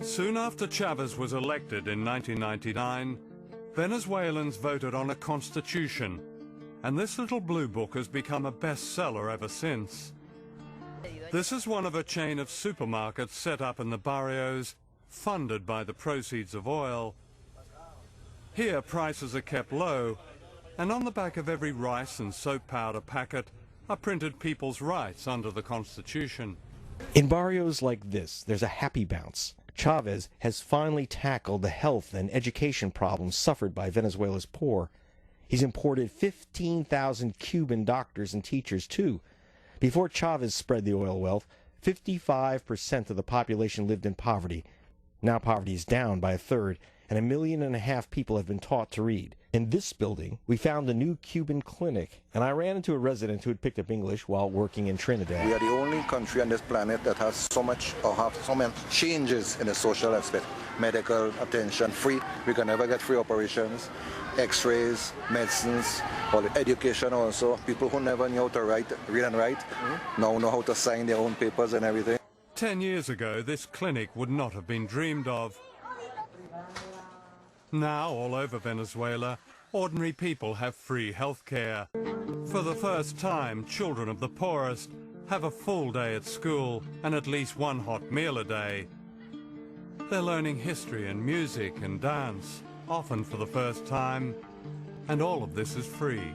Soon after Chavez was elected in 1999, Venezuelans voted on a constitution, and this little blue book has become a bestseller ever since. This is one of a chain of supermarkets set up in the barrios, funded by the proceeds of oil. Here prices are kept low, and on the back of every rice and soap powder packet are printed people's rights under the Constitution. In barrios like this, there's a happy bounce. Chavez has finally tackled the health and education problems suffered by Venezuela's poor. He's imported 15,000 Cuban doctors and teachers, too. Before Chavez spread the oil wealth, 55% of the population lived in poverty. Now poverty is down by a third, and 1.5 million people have been taught to read. In this building, we found a new Cuban clinic, and I ran into a resident who had picked up English while working in Trinidad. We are the only country on this planet that has so much, or have so many changes in the social aspect. Medical attention, free. We can never get free operations, x-rays, medicines, or education also. People who never knew how to read and write, now know how to sign their own papers and everything. 10 years ago, this clinic would not have been dreamed of. Now, all over Venezuela, ordinary people have free health care. For the first time, children of the poorest have a full day at school and at least one hot meal a day. They're learning history and music and dance, often for the first time, and all of this is free.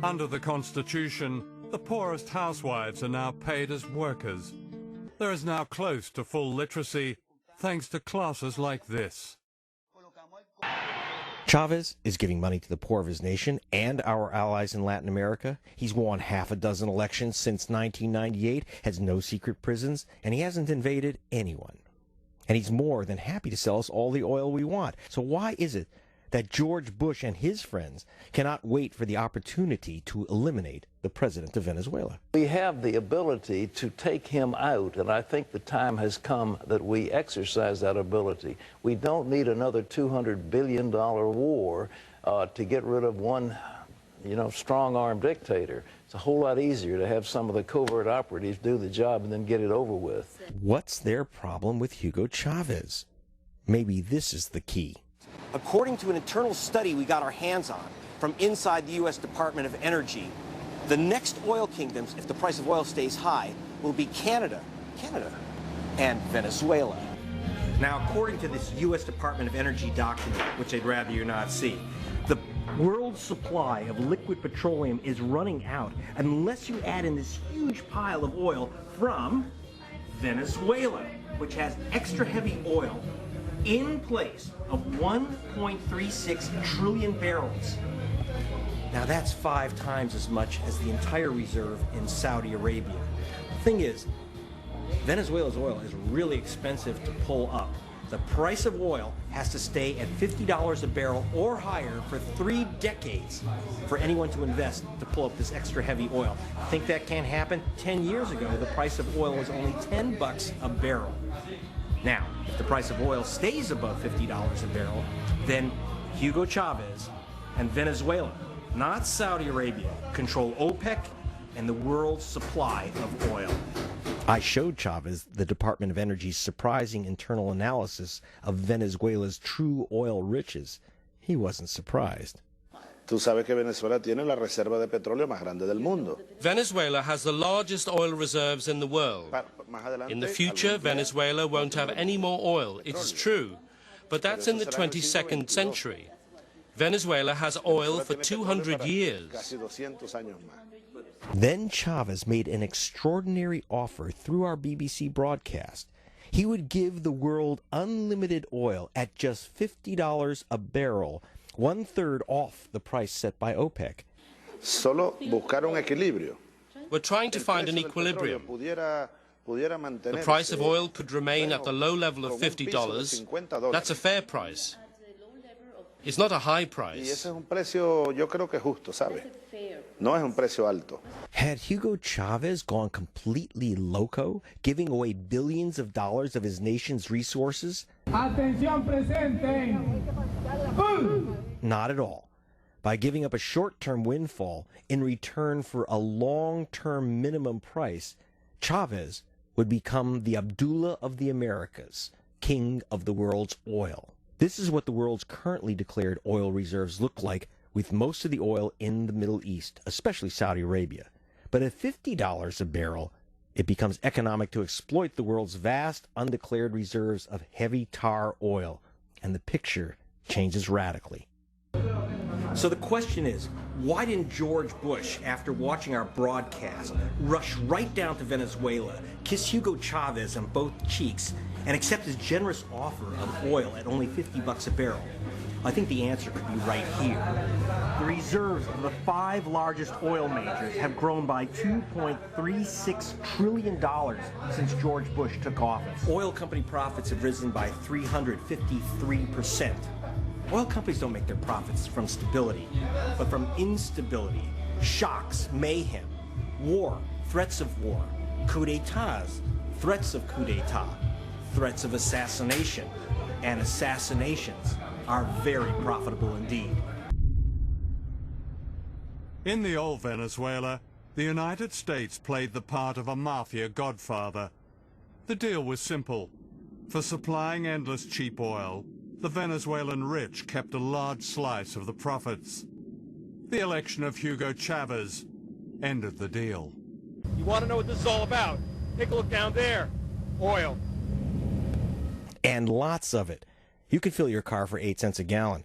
Under the Constitution, the poorest housewives are now paid as workers. There is now close to full literacy, thanks to classes like this. Chavez is giving money to the poor of his nation and our allies in Latin America. He's won 6 elections since 1998, has no secret prisons, and he hasn't invaded anyone. And he's more than happy to sell us all the oil we want. So why is it that George Bush and his friends cannot wait for the opportunity to eliminate the president of Venezuela? We have the ability to take him out, and I think the time has come that we exercise that ability. We don't need another $200 billion war to get rid of one, strong-armed dictator. It's a whole lot easier to have some of the covert operatives do the job and then get it over with. What's their problem with Hugo Chavez? Maybe this is the key. According to an internal study we got our hands on from inside the U.S. Department of Energy, the next oil kingdoms, if the price of oil stays high, will be Canada, and Venezuela. Now, according to this U.S. Department of Energy document, which I'd rather you not see, the world's supply of liquid petroleum is running out unless you add in this huge pile of oil from Venezuela, which has extra heavy oil in place of 1.36 trillion barrels. Now that's 5 times as much as the entire reserve in Saudi Arabia. The thing is, Venezuela's oil is really expensive to pull up. The price of oil has to stay at $50 a barrel or higher for 3 decades for anyone to invest to pull up this extra heavy oil. Think that can't happen? 10 years ago, the price of oil was only $10 a barrel. Now, if the price of oil stays above $50 a barrel, then Hugo Chavez and Venezuela, not Saudi Arabia, control OPEC and the world's supply of oil. I showed Chavez the Department of Energy's surprising internal analysis of Venezuela's true oil riches. He wasn't surprised. Tú sabes que Venezuela tiene la reserva de petróleo más grande del mundo. Venezuela has the largest oil reserves in the world. In the future, Venezuela won't have any more oil, it is true. But that's in the 22nd century. Venezuela has oil for 200 years. Then Chavez made an extraordinary offer through our BBC broadcast. He would give the world unlimited oil at just $50 a barrel, 1/3 off the price set by OPEC. Solo buscar un equilibrio. We're trying to find an equilibrium. The price of oil could remain at the low level of $50. That's a fair price. It's not a high price. Had Hugo Chavez gone completely loco, giving away billions of dollars of his nation's resources? Atención presente. Not at all. By giving up a short-term windfall in return for a long-term minimum price, Chavez would become the Abdullah of the Americas, king of the world's oil. This is what the world's currently declared oil reserves look like, with most of the oil in the Middle East, especially Saudi Arabia. But at $50 a barrel, it becomes economic to exploit the world's vast undeclared reserves of heavy tar oil, and the picture changes radically. So the question is, why didn't George Bush, after watching our broadcast, rush right down to Venezuela, kiss Hugo Chavez on both cheeks, and accept his generous offer of oil at only $50 a barrel? I think the answer could be right here. The reserves of the 5 largest oil majors have grown by $2.36 trillion since George Bush took office. Oil company profits have risen by 353%. Oil companies don't make their profits from stability, but from instability, shocks, mayhem, war, threats of war, coup d'etats, threats of coup d'etat, threats of assassination, and assassinations are very profitable indeed. In the old Venezuela, the United States played the part of a mafia godfather. The deal was simple. For supplying endless cheap oil, the Venezuelan rich kept a large slice of the profits. The election of Hugo Chavez ended the deal. You want to know what this is all about? Take a look down there. Oil. And lots of it. You can fill your car for 8 cents a gallon.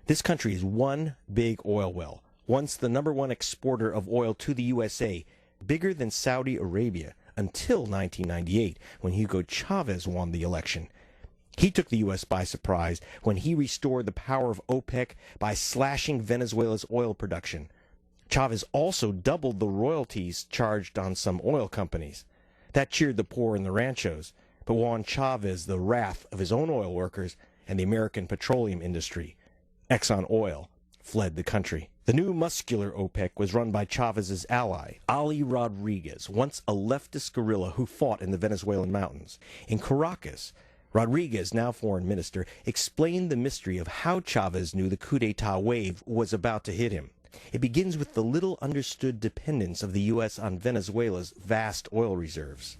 This country is one big oil well, once the #1 exporter of oil to the USA, bigger than Saudi Arabia until 1998, when Hugo Chavez won the election. He took the U.S. by surprise when he restored the power of OPEC by slashing Venezuela's oil production. Chavez also doubled the royalties charged on some oil companies. That cheered the poor in the ranchos, but won Chavez the wrath of his own oil workers and the American petroleum industry. Exxon Oil fled the country. The new muscular OPEC was run by Chavez's ally, Ali Rodriguez, once a leftist guerrilla who fought in the Venezuelan mountains. In Caracas, Rodriguez, now foreign minister, explained the mystery of how Chavez knew the coup d'etat wave was about to hit him. It begins with the little understood dependence of the U.S. on Venezuela's vast oil reserves.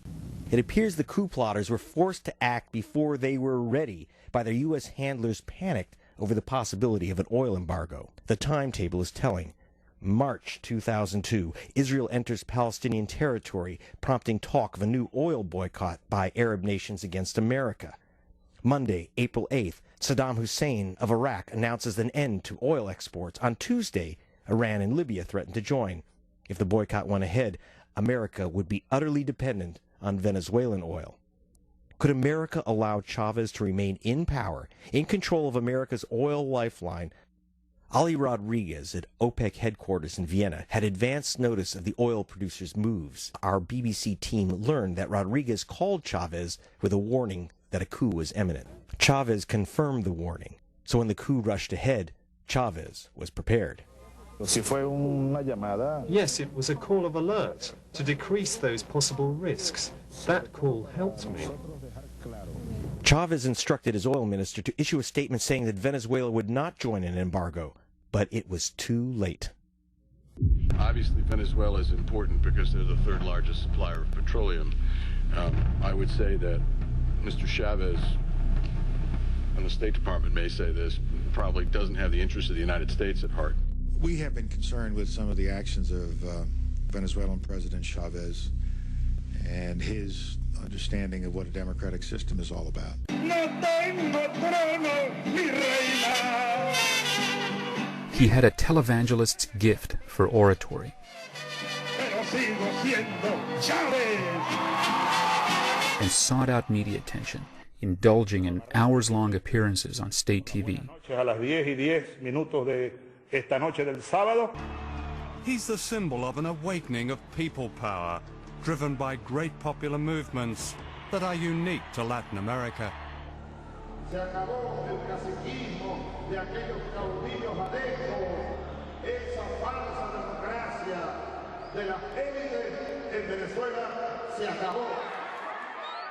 It appears the coup plotters were forced to act before they were ready by their U.S. handlers panicked over the possibility of an oil embargo. The timetable is telling. March 2002, Israel enters Palestinian territory, prompting talk of a new oil boycott by Arab nations against America. Monday, April 8th, Saddam Hussein of Iraq announces an end to oil exports. On Tuesday, Iran and Libya threatened to join. If the boycott went ahead, America would be utterly dependent on Venezuelan oil. Could America allow Chavez to remain in power, in control of America's oil lifeline? Ali Rodriguez at OPEC headquarters in Vienna had advance notice of the oil producers' moves. Our BBC team learned that Rodriguez called Chavez with a warning that a coup was imminent. Chavez confirmed the warning, so when the coup rushed ahead, Chavez was prepared. Yes, it was a call of alert to decrease those possible risks. That call helped me. Chavez instructed his oil minister to issue a statement saying that Venezuela would not join an embargo, but it was too late. Obviously, Venezuela is important because they're the 3rd largest supplier of petroleum. I would say that Mr. Chavez, and the State Department may say this, probably doesn't have the interests of the United States at heart. We have been concerned with some of the actions of Venezuelan President Chavez and his understanding of what a democratic system is all about. He had a televangelist's gift for oratory. And sought out media attention, indulging in hours-long appearances on state TV. He's the symbol of an awakening of people power, driven by great popular movements that are unique to Latin America.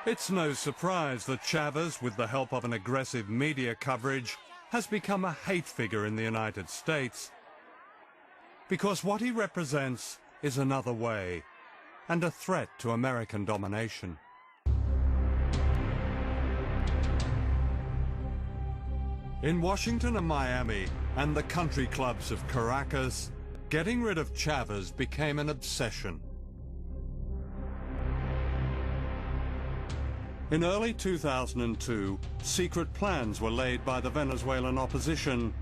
It's no surprise that Chavez, with the help of an aggressive media coverage, has become a hate figure in the United States. Because what he represents is another way, and a threat to American domination. In Washington and Miami and the country clubs of Caracas, getting rid of Chavez became an obsession. In early 2002, secret plans were laid by the Venezuelan opposition,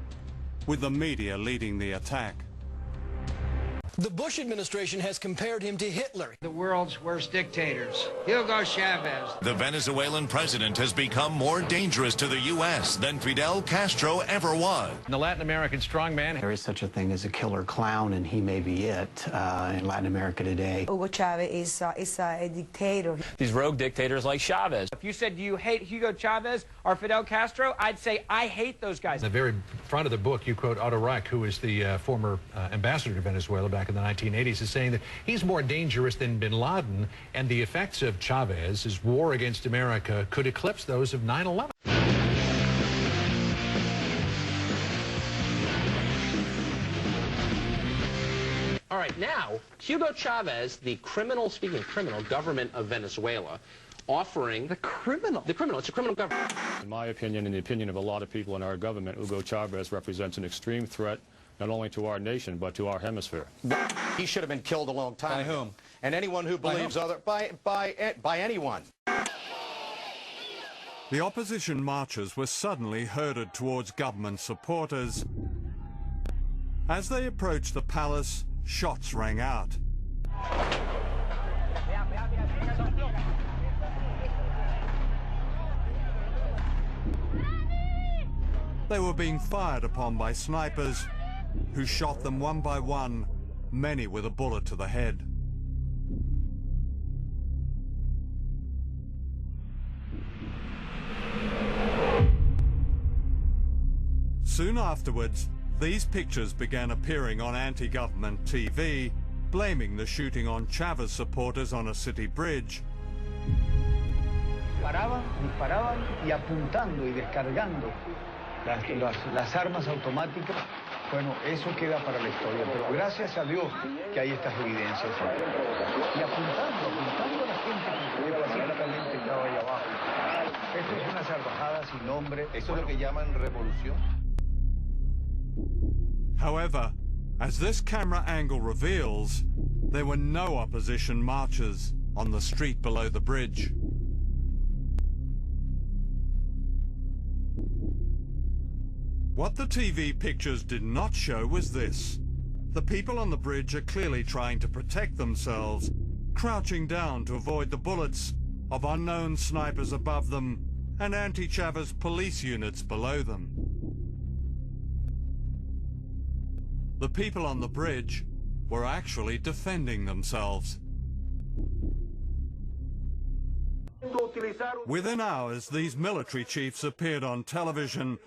with the media leading the attack. The Bush administration has compared him to Hitler. The world's worst dictators. Hugo Chavez. The Venezuelan president has become more dangerous to the U.S. than Fidel Castro ever was. The Latin American strongman. There is such a thing as a killer clown, and he may be it in Latin America today. Hugo Chavez is a dictator. These rogue dictators like Chavez. If you said, do you hate Hugo Chavez or Fidel Castro, I'd say, I hate those guys. In the very front of the book, you quote Otto Reich, who is the former ambassador to Venezuela back in the 1980s, is saying that he's more dangerous than bin Laden, and the effects of Chavez's war against America could eclipse those of 9/11. All right, now, Hugo Chavez, the criminal, speaking of criminal, government of Venezuela, offering... The criminal? The criminal. It's a criminal government. In my opinion, and the opinion of a lot of people in our government, Hugo Chavez represents an extreme threat not only to our nation, but to our hemisphere. He should have been killed a long time ago. By whom? And anyone who believes other... By anyone. The opposition marchers were suddenly herded towards government supporters. As they approached the palace, shots rang out. They were being fired upon by snipers, who shot them one by one, many with a bullet to the head. Soon afterwards, these pictures began appearing on anti-government TV, blaming the shooting on Chavez supporters on a city bridge. Disparaban y apuntando y descargando las armas automáticas. Bueno, eso queda para la historia, pero gracias a Dios que hay estas evidencias. Y apuntando a la gente que pacíficamente estaba ahí abajo. Esto es una salvajada sin nombre. Eso es lo que llaman revolución. However, as this camera angle reveals, there were no opposition marchers on the street below the bridge. What the TV pictures did not show was this. The people on the bridge are clearly trying to protect themselves, crouching down to avoid the bullets of unknown snipers above them and anti-Chavez police units below them. The people on the bridge were actually defending themselves. Within hours, these military chiefs appeared on television.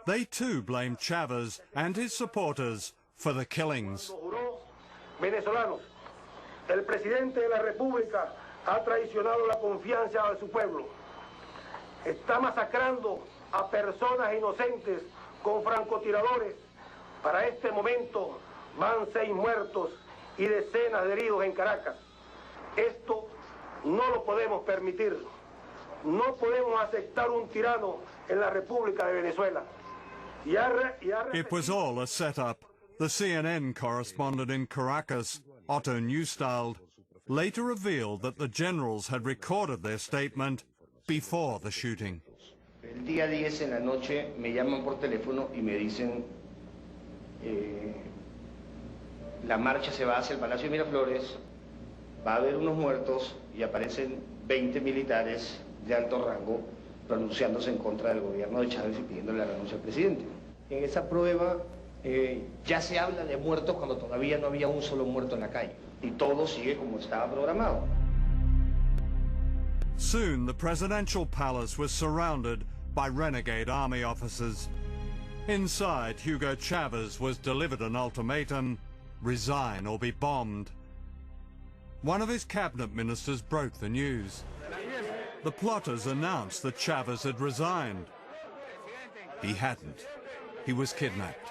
They too blamed Chavez and his supporters for the killings. Venezolanos, el presidente de la República ha traicionado la confianza de su pueblo. Está masacrando a personas inocentes con francotiradores. Para este momento van 6 muertos y decenas de heridos en Caracas. Esto no lo podemos permitir. No podemos aceptar un tirano en la República de Venezuela. It was all a setup. The CNN correspondent in Caracas, Otto Neustald, later revealed that the generals had recorded their statement before the shooting. El día 10 en la noche me llaman por teléfono y me dicen la marcha se va hacia el Palacio de Miraflores, va a haber unos muertos y aparecen 20 militares de alto rango pronunciándose en contra del gobierno de Chávez y pidiéndole la renuncia al presidente. En esa prueba ya se habla de muertos cuando todavía no había un solo muerto en la calle y todo sigue como estaba programado. Soon the presidential palace was surrounded by renegade army officers. Inside, Hugo Chavez was delivered an ultimatum: resign or be bombed. One of his cabinet ministers broke the news. The plotters announced that Chavez had resigned. He hadn't. He was kidnapped.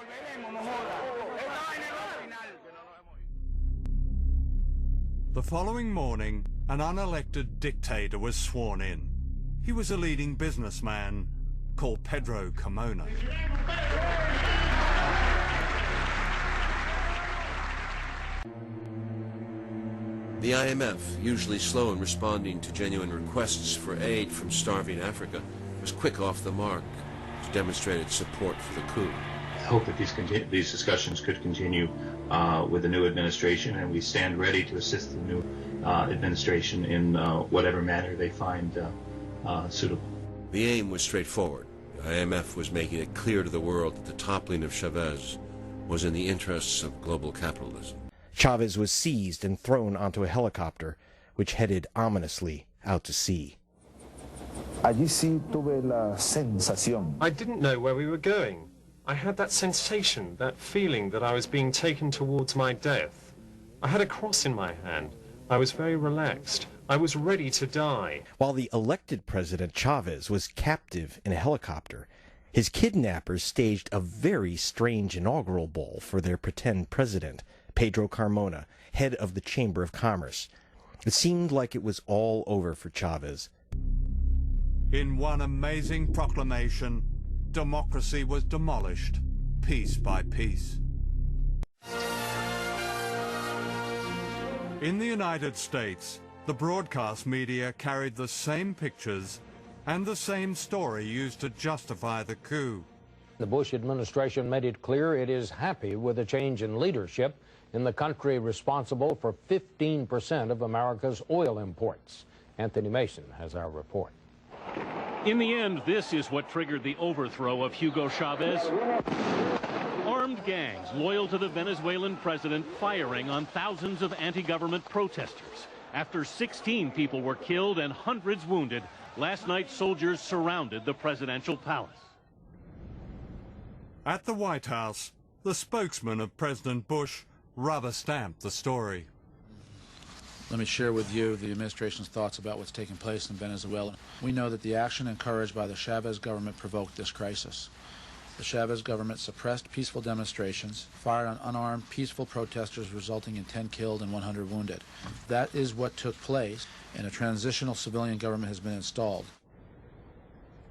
The following morning, an unelected dictator was sworn in. He was a leading businessman, called Pedro Carmona. The IMF, usually slow in responding to genuine requests for aid from starving Africa, was quick off the mark to demonstrate its support for the coup. I hope that these discussions could continue with the new administration, and we stand ready to assist the new administration in whatever manner they find suitable. The aim was straightforward. The IMF was making it clear to the world that the toppling of Chavez was in the interests of global capitalism. Chavez was seized and thrown onto a helicopter, which headed ominously out to sea. Allí sí tuve la sensación. I didn't know where we were going. I had that sensation, that feeling that I was being taken towards my death. I had a cross in my hand. I was very relaxed. I was ready to die. While the elected president Chavez was captive in a helicopter, his kidnappers staged a very strange inaugural ball for their pretend president, Pedro Carmona, head of the Chamber of Commerce. It seemed like it was all over for Chavez. In one amazing proclamation, democracy was demolished, piece by piece. In the United States, the broadcast media carried the same pictures and the same story used to justify the coup. The Bush administration made it clear it is happy with the change in leadership in the country responsible for 15% of America's oil imports. Anthony Mason has our report. In the end, this is what triggered the overthrow of Hugo Chavez. Armed gangs loyal to the Venezuelan president firing on thousands of anti-government protesters. After 16 people were killed and hundreds wounded, last night soldiers surrounded the presidential palace. At the White House, the spokesman of President Bush rubber-stamped the story. Let me share with you the administration's thoughts about what's taking place in Venezuela. We know that the action encouraged by the Chavez government provoked this crisis. The Chavez government suppressed peaceful demonstrations, fired on unarmed, peaceful protesters, resulting in 10 killed and 100 wounded. That is what took place, and a transitional civilian government has been installed.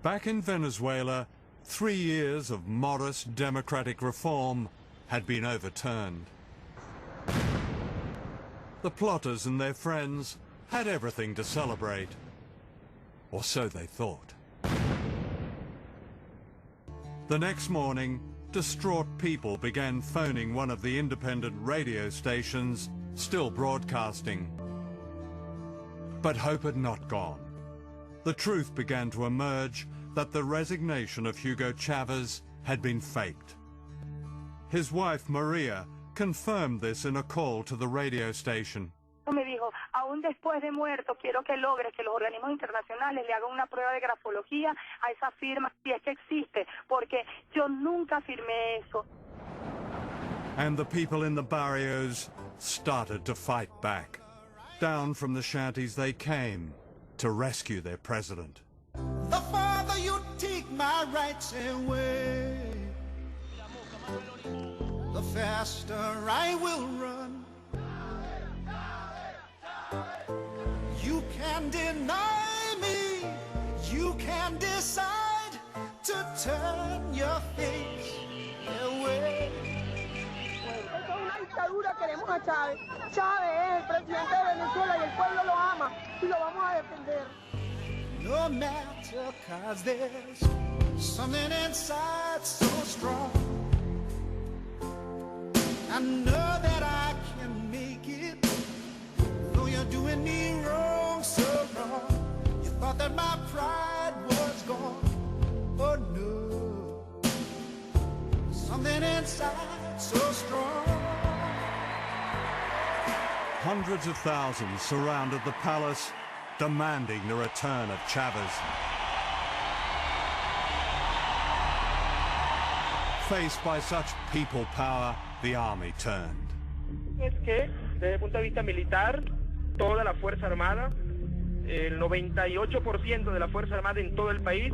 Back in Venezuela, 3 years of modest democratic reform had been overturned. The plotters and their friends had everything to celebrate, or so they thought. The next morning, distraught people began phoning one of the independent radio stations still broadcasting. But hope had not gone. The truth began to emerge that the resignation of Hugo Chavez had been faked. His wife, Maria, confirmed this in a call to the radio station. Me dijo, aún después de muerto, quiero que logres que los organismos internacionales le hagan una prueba de grafología a esa firma, si es que existe, porque yo nunca firmé eso. And the people in the barrios started to fight back. Down from the shanties they came to rescue their president. The farther you take my rights away, the faster I will run. You can deny me, you can decide to turn your face away. Esto es una dictadura, queremos a Chávez. Chávez es el presidente de Venezuela y el pueblo lo ama y lo vamos a defender. No matter, 'cause there's something inside so strong. I know that I can make it, though you're doing me wrong, so wrong. You thought that my pride was gone, oh no. Something inside so strong. Hundreds of thousands surrounded the palace, demanding the return of Chavez. Faced by such people power, the army turned. Es que, desde el punto de vista militar, toda la Fuerza Armada, el 98% de la Fuerza Armada en todo el país,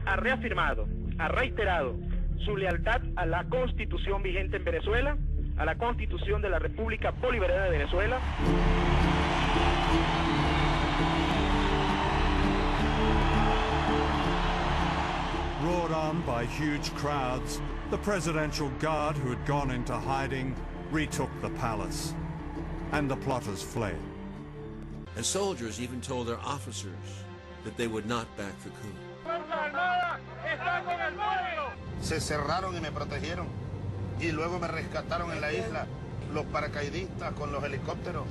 ha reafirmado, ha reiterado su lealtad a la Constitución vigente en Venezuela, a la Constitución de la República Bolivariana de Venezuela. Roared on by huge crowds, the presidential guard who had gone into hiding retook the palace, and the plotters fled. And soldiers even told their officers that they would not back the coup. Se cerraron y me protegieron. Y luego me rescataron en la isla los paracaidistas con los helicópteros.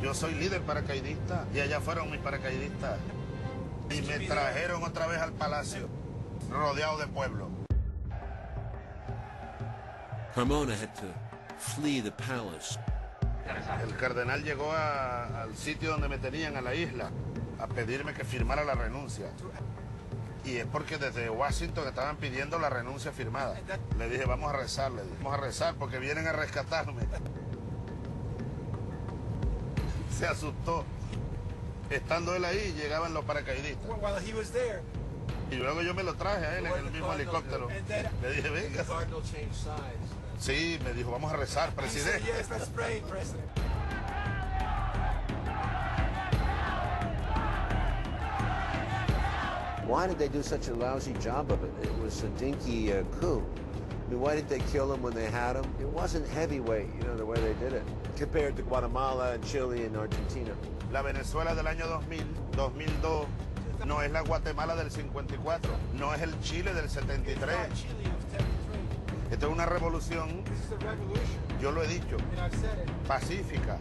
Yo soy líder paracaidista y allá fueron mis paracaidistas. Y me trajeron otra vez al palacio, rodeado de pueblo. Carmona had to flee the palace. El cardenal llegó al sitio donde me tenían, a la isla, a pedirme que firmara la renuncia. Y es porque desde Washington estaban pidiendo la renuncia firmada. Le dije, vamos a rezar, le dije, vamos a rezar porque vienen a rescatarme. Se asustó. Estando él ahí, llegaban los paracaidistas. Y luego yo me lo traje a él en el mismo helicóptero. Le dije, venga. Sí, me dijo, vamos a rezar, presidente. Why did they do such a lousy job of it? It was a dinky coup. I mean, why did they kill him when they had him? It wasn't heavyweight, you know, the way they did it, compared to Guatemala and Chile and Argentina. La Venezuela del año 2000, 2002, no es la Guatemala del 54, no es el Chile del 73. Esta es una revolución, yo lo he dicho, pacífica,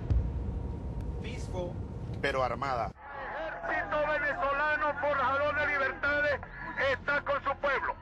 pero armada. El ejército venezolano forjador de libertades está con su pueblo.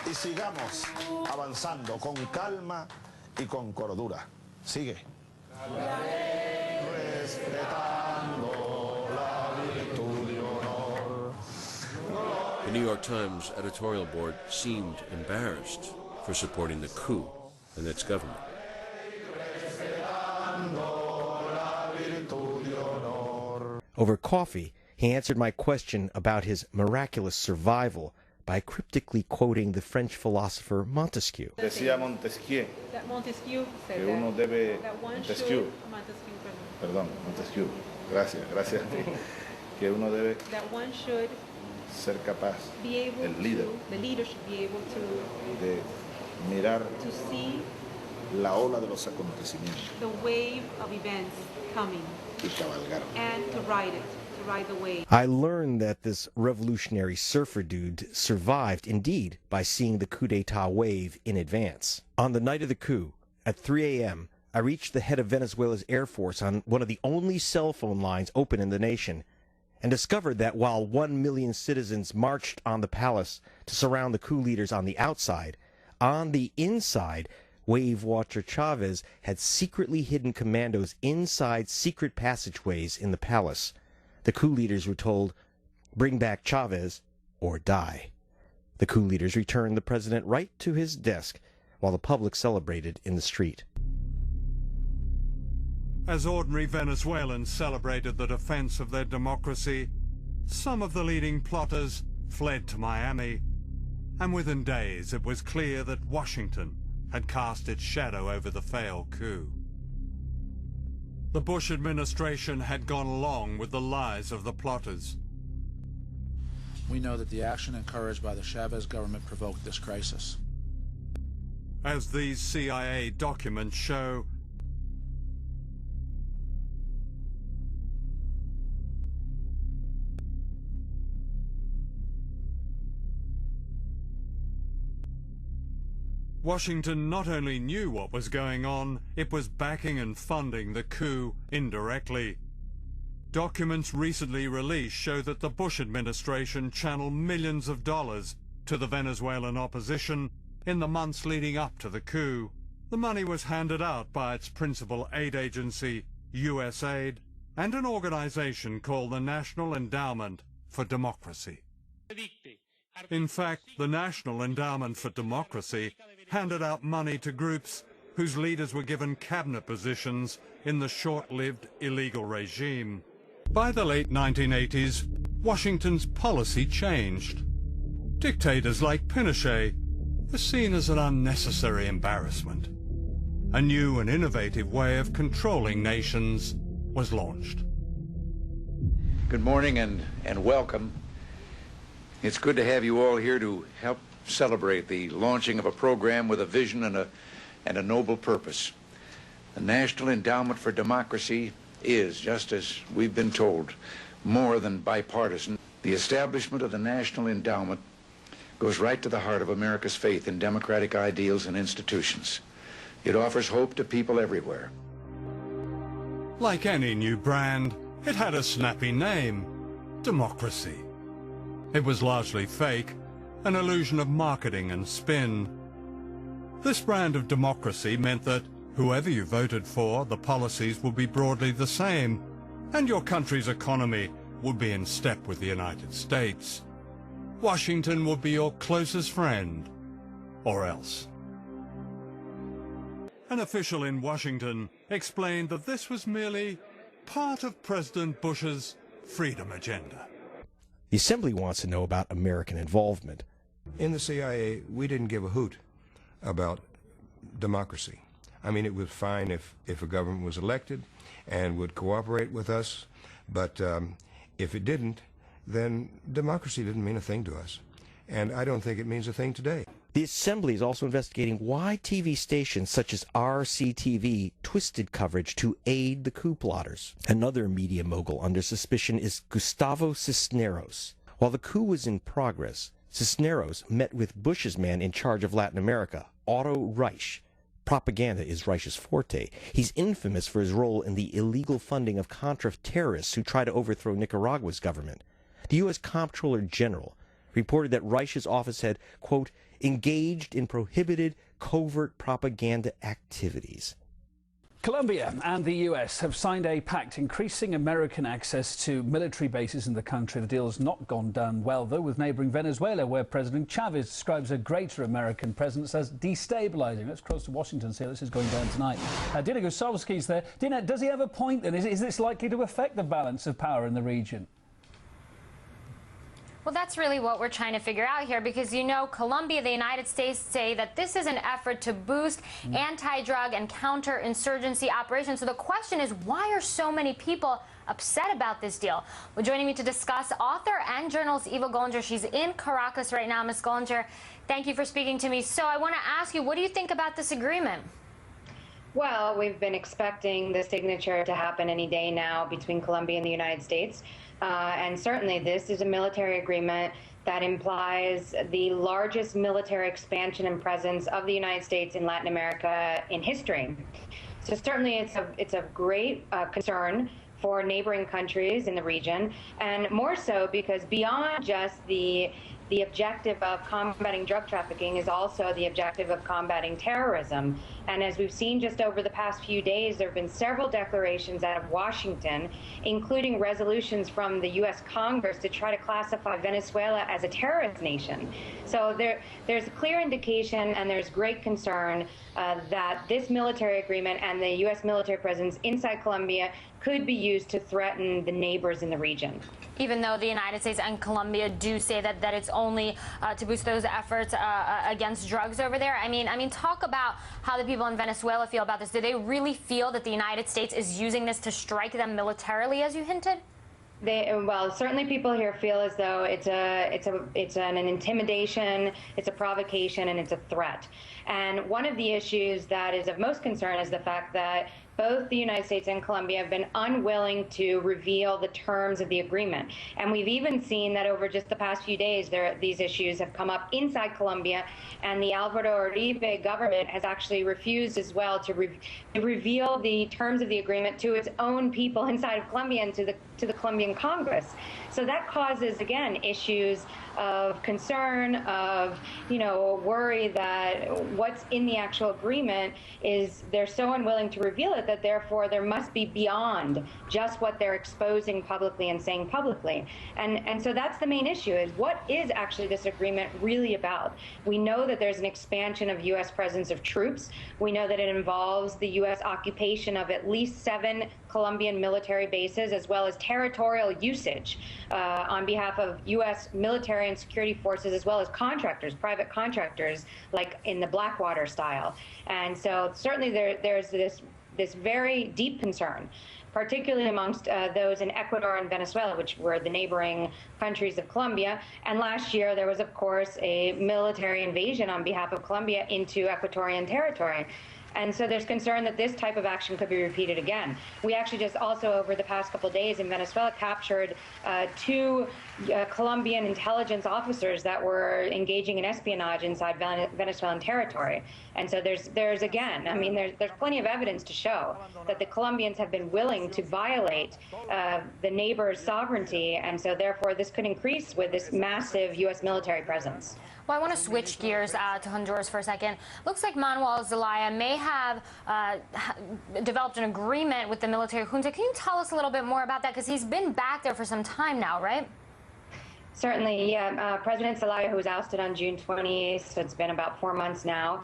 Y sigamos avanzando con calma y con cordura. Sigue. Respetando la virtud y honor. The New York Times editorial board seemed embarrassed for supporting the coup and its government. Over coffee, he answered my question about his miraculous survival by cryptically quoting the French philosopher Montesquieu. Decía Montesquieu That Montesquieu said que uno debe that one Montesquieu, should, perdón, Montesquieu, gracias a ti, que uno debe that one should ser capaz, be able el líder, the leader should be able to de mirar to see la ola de los acontecimientos the wave of events coming y cabalgar. and to ride it, to ride the wave. I learned that this revolutionary surfer dude survived indeed by seeing the coup d'etat wave in advance. On the night of the coup, at 3 a.m., I reached the head of Venezuela's Air Force on one of the only cell phone lines open in the nation, and discovered that while 1 million citizens marched on the palace to surround the coup leaders on the outside, on the inside, wave watcher Chavez had secretly hidden commandos inside secret passageways in the palace. The coup leaders were told, "Bring back Chavez or die." The coup leaders returned the president right to his desk while the public celebrated in the street. As ordinary Venezuelans celebrated the defense of their democracy, some of the leading plotters fled to Miami, and within days it was clear that Washington had cast its shadow over the failed coup. The Bush administration had gone along with the lies of the plotters. We know that the action encouraged by the Chavez government provoked this crisis. As these CIA documents show, Washington not only knew what was going on, it was backing and funding the coup indirectly. Documents recently released show that the Bush administration channeled millions of dollars to the Venezuelan opposition in the months leading up to the coup. The money was handed out by its principal aid agency, USAID, and an organization called the National Endowment for Democracy. In fact, the National Endowment for Democracy handed out money to groups whose leaders were given cabinet positions in the short-lived illegal regime. By the late 1980s, Washington's policy changed. Dictators like Pinochet were seen as an unnecessary embarrassment. A new and innovative way of controlling nations was launched. Good morning and welcome. It's good to have you all here to help celebrate the launching of a program with a vision and a noble purpose. The National Endowment for Democracy is, just as we've been told, more than bipartisan. The establishment of the National Endowment goes right to the heart of America's faith in democratic ideals and institutions. It offers hope to people everywhere. Like any new brand, it had a snappy name: Democracy. It was largely fake, an illusion of marketing and spin. This brand of democracy meant that whoever you voted for, the policies would be broadly the same, and your country's economy would be in step with the United States. Washington would be your closest friend, or else. An official in Washington explained that this was merely part of President Bush's freedom agenda. The Assembly wants to know about American involvement. In the CIA, we didn't give a hoot about democracy. I mean, it was fine if a government was elected and would cooperate with us, but if it didn't, then democracy didn't mean a thing to us. And I don't think it means a thing today. The Assembly is also investigating why TV stations such as RCTV twisted coverage to aid the coup plotters. Another media mogul under suspicion is Gustavo Cisneros. While the coup was in progress, Cisneros met with Bush's man in charge of Latin America, Otto Reich. Propaganda is Reich's forte. He's infamous for his role in the illegal funding of Contra terrorists who try to overthrow Nicaragua's government. The U.S. Comptroller General reported that Reich's office had, quote, engaged in prohibited covert propaganda activities. Colombia and the US have signed a pact increasing American access to military bases in the country. The deal's not gone down well, though, with neighboring Venezuela, where President Chavez describes a greater American presence as destabilizing. Let's cross to Washington, see how this is going down tonight. Dina Gusowski's there. Dina, does he have a point then? Is this likely to affect the balance of power in the region? Well, that's really what we're trying to figure out here, because, you know, Colombia, the United States say that this is an effort to boost anti-drug and counter-insurgency operations. So the question is, why are so many people upset about this deal? Well, joining me to discuss, author and journalist Eva Gollinger. She's in Caracas right now. Ms. Gollinger, thank you for speaking to me. So I want to ask you, what do you think about this agreement? Well, we've been expecting the signature to happen any day now between Colombia and the United States. And certainly this is a military agreement that implies the largest military expansion and presence of the United States in Latin America in history. So certainly it's a great concern for neighboring countries in the region, and more so because beyond just the objective of combating drug trafficking is also the objective of combating terrorism. And as we've seen just over the past few days, there have been several declarations out of Washington, including resolutions from the U.S. Congress to try to classify Venezuela as a terrorist nation. So there's a clear indication and there's great concern that this military agreement and the U.S. military presence inside Colombia could be used to threaten the neighbors in the region. Even though the United States and Colombia do say that it's only to boost those efforts against drugs over there. I mean, talk about how the people in Venezuela feel about this. Do they really feel that the United States is using this to strike them militarily, as you hinted? Well, certainly people here feel as though it's an intimidation, it's a provocation, and it's a threat. And one of the issues that is of most concern is the fact that both the United States and Colombia have been unwilling to reveal the terms of the agreement. And we've even seen that over just the past few days, these issues have come up inside Colombia, and the Alvaro Uribe government has actually refused as well to reveal the terms of the agreement to its own people inside of Colombia and to the Colombian Congress. So that causes, again, issues of concern, of, worry that what's in the actual agreement is they're so unwilling to reveal it that therefore there must be beyond just what they're exposing publicly and saying publicly. And so that's the main issue, is what is actually this agreement really about? We know that there's an expansion of U.S. presence of troops. We know that it involves the U.S. occupation of at least 7 Colombian military bases, as well as territorial usage on behalf of U.S. military and security forces, as well as contractors, private contractors, like in the Blackwater style. And so certainly there's this very deep concern, particularly amongst those in Ecuador and Venezuela, which were the neighboring countries of Colombia. And last year, there was, of course, a military invasion on behalf of Colombia into Ecuadorian territory. And so there's concern that this type of action could be repeated again. We actually just also, over the past couple of days in Venezuela, captured 2 Colombian intelligence officers that were engaging in espionage inside Venezuelan territory. And so there's again, I mean, there's plenty of evidence to show that the Colombians have been willing to violate the neighbor's sovereignty. And so therefore, this could increase with this massive U.S. military presence. Well, I want to switch gears to Honduras for a second. Looks like Manuel Zelaya may have developed an agreement with the military junta. Can you tell us a little bit more about that? Because he's been back there for some time now, right? Certainly, yeah. President Zelaya, who was ousted on June 28th, so it's been about 4 months now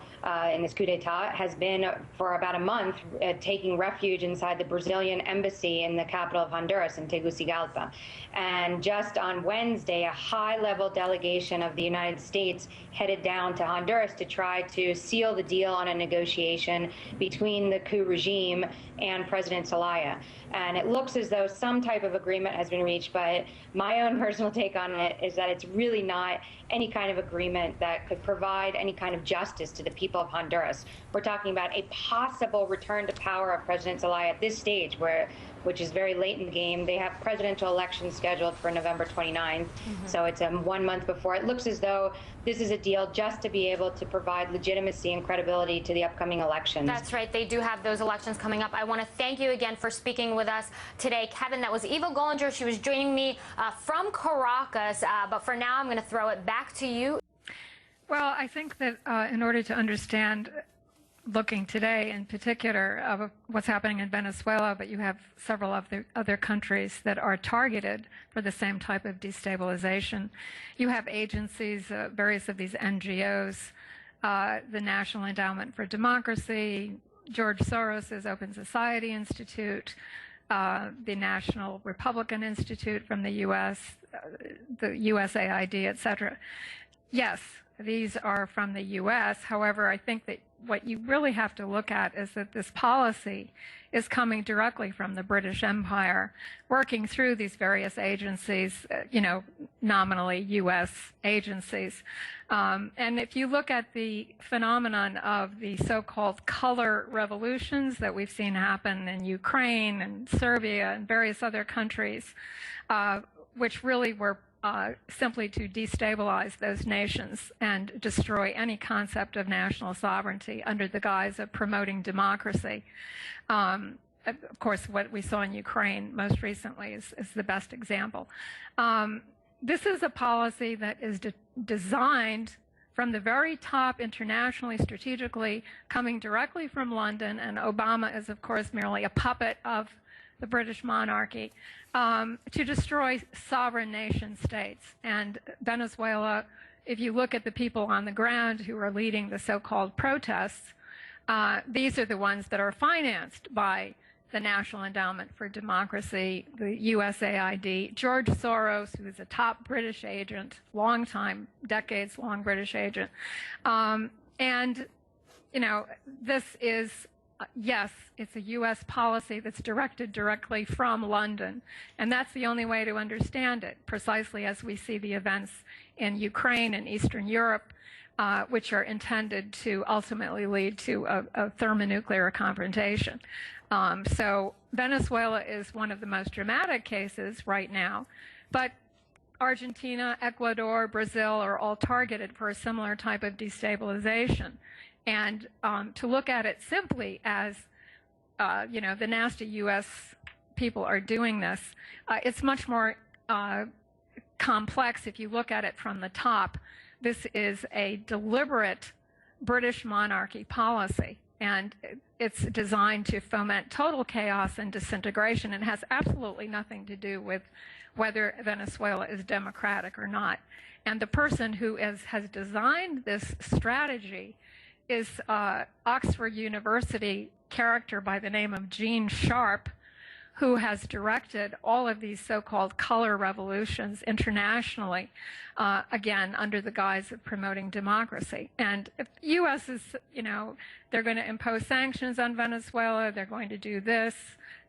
in this coup d'etat, has been for about a month taking refuge inside the Brazilian embassy in the capital of Honduras, in Tegucigalpa. And just on Wednesday, a high-level delegation of the United States headed down to Honduras to try to seal the deal on a negotiation between the coup regime and President Zelaya. And it looks as though some type of agreement has been reached, but my own personal take on it is that it's really not any kind of agreement that could provide any kind of justice to the people of Honduras. We're talking about a possible return to power of President Zelaya at this stage, which is very late in the game. They have presidential elections scheduled for November 29th, so it's 1 month before. It looks as though this is a deal just to be able to provide legitimacy and credibility to the upcoming elections. That's right. They do have those elections coming up. I want to thank you again for speaking with us today, Kevin. That was Eva Gollinger. She was joining me from Caracas, but for now, I'm going to throw it back to you. Well, I think that in order to understand, looking today in particular of what's happening in Venezuela, but you have several of the other countries that are targeted for the same type of destabilization. You have agencies, various of these NGOs, the National Endowment for Democracy, George Soros's Open Society Institute, the National Republican Institute from the U.S., the USAID, etc. Yes, these are from the U.S. However, I think that what you really have to look at is that this policy is coming directly from the British Empire, working through these various agencies, nominally U.S. agencies. And if you look at the phenomenon of the so-called color revolutions that we've seen happen in Ukraine and Serbia and various other countries, which really were simply to destabilize those nations and destroy any concept of national sovereignty under the guise of promoting democracy. Of course, what we saw in Ukraine most recently is the best example. This is a policy that is designed from the very top internationally, strategically, coming directly from London, and Obama is, of course, merely a puppet of the British monarchy, to destroy sovereign nation states. And Venezuela, if you look at the people on the ground who are leading the so-called protests, these are the ones that are financed by the National Endowment for Democracy, the USAID, George Soros, who is a top British agent, long-time, decades-long British agent. This is, yes, it's a U.S. policy that's directed directly from London, and that's the only way to understand it, precisely as we see the events in Ukraine and Eastern Europe, which are intended to ultimately lead to a thermonuclear confrontation. So Venezuela is one of the most dramatic cases right now, but Argentina, Ecuador, Brazil are all targeted for a similar type of destabilization. And to look at it simply as, the nasty U.S. people are doing this, it's much more complex if you look at it from the top. This is a deliberate British monarchy policy. And it's designed to foment total chaos and disintegration, and has absolutely nothing to do with whether Venezuela is democratic or not. And the person who has designed this strategy is Oxford University character by the name of Gene Sharp, who has directed all of these so-called color revolutions internationally, again, under the guise of promoting democracy. And if the U.S. is, they're going to impose sanctions on Venezuela, they're going to do this,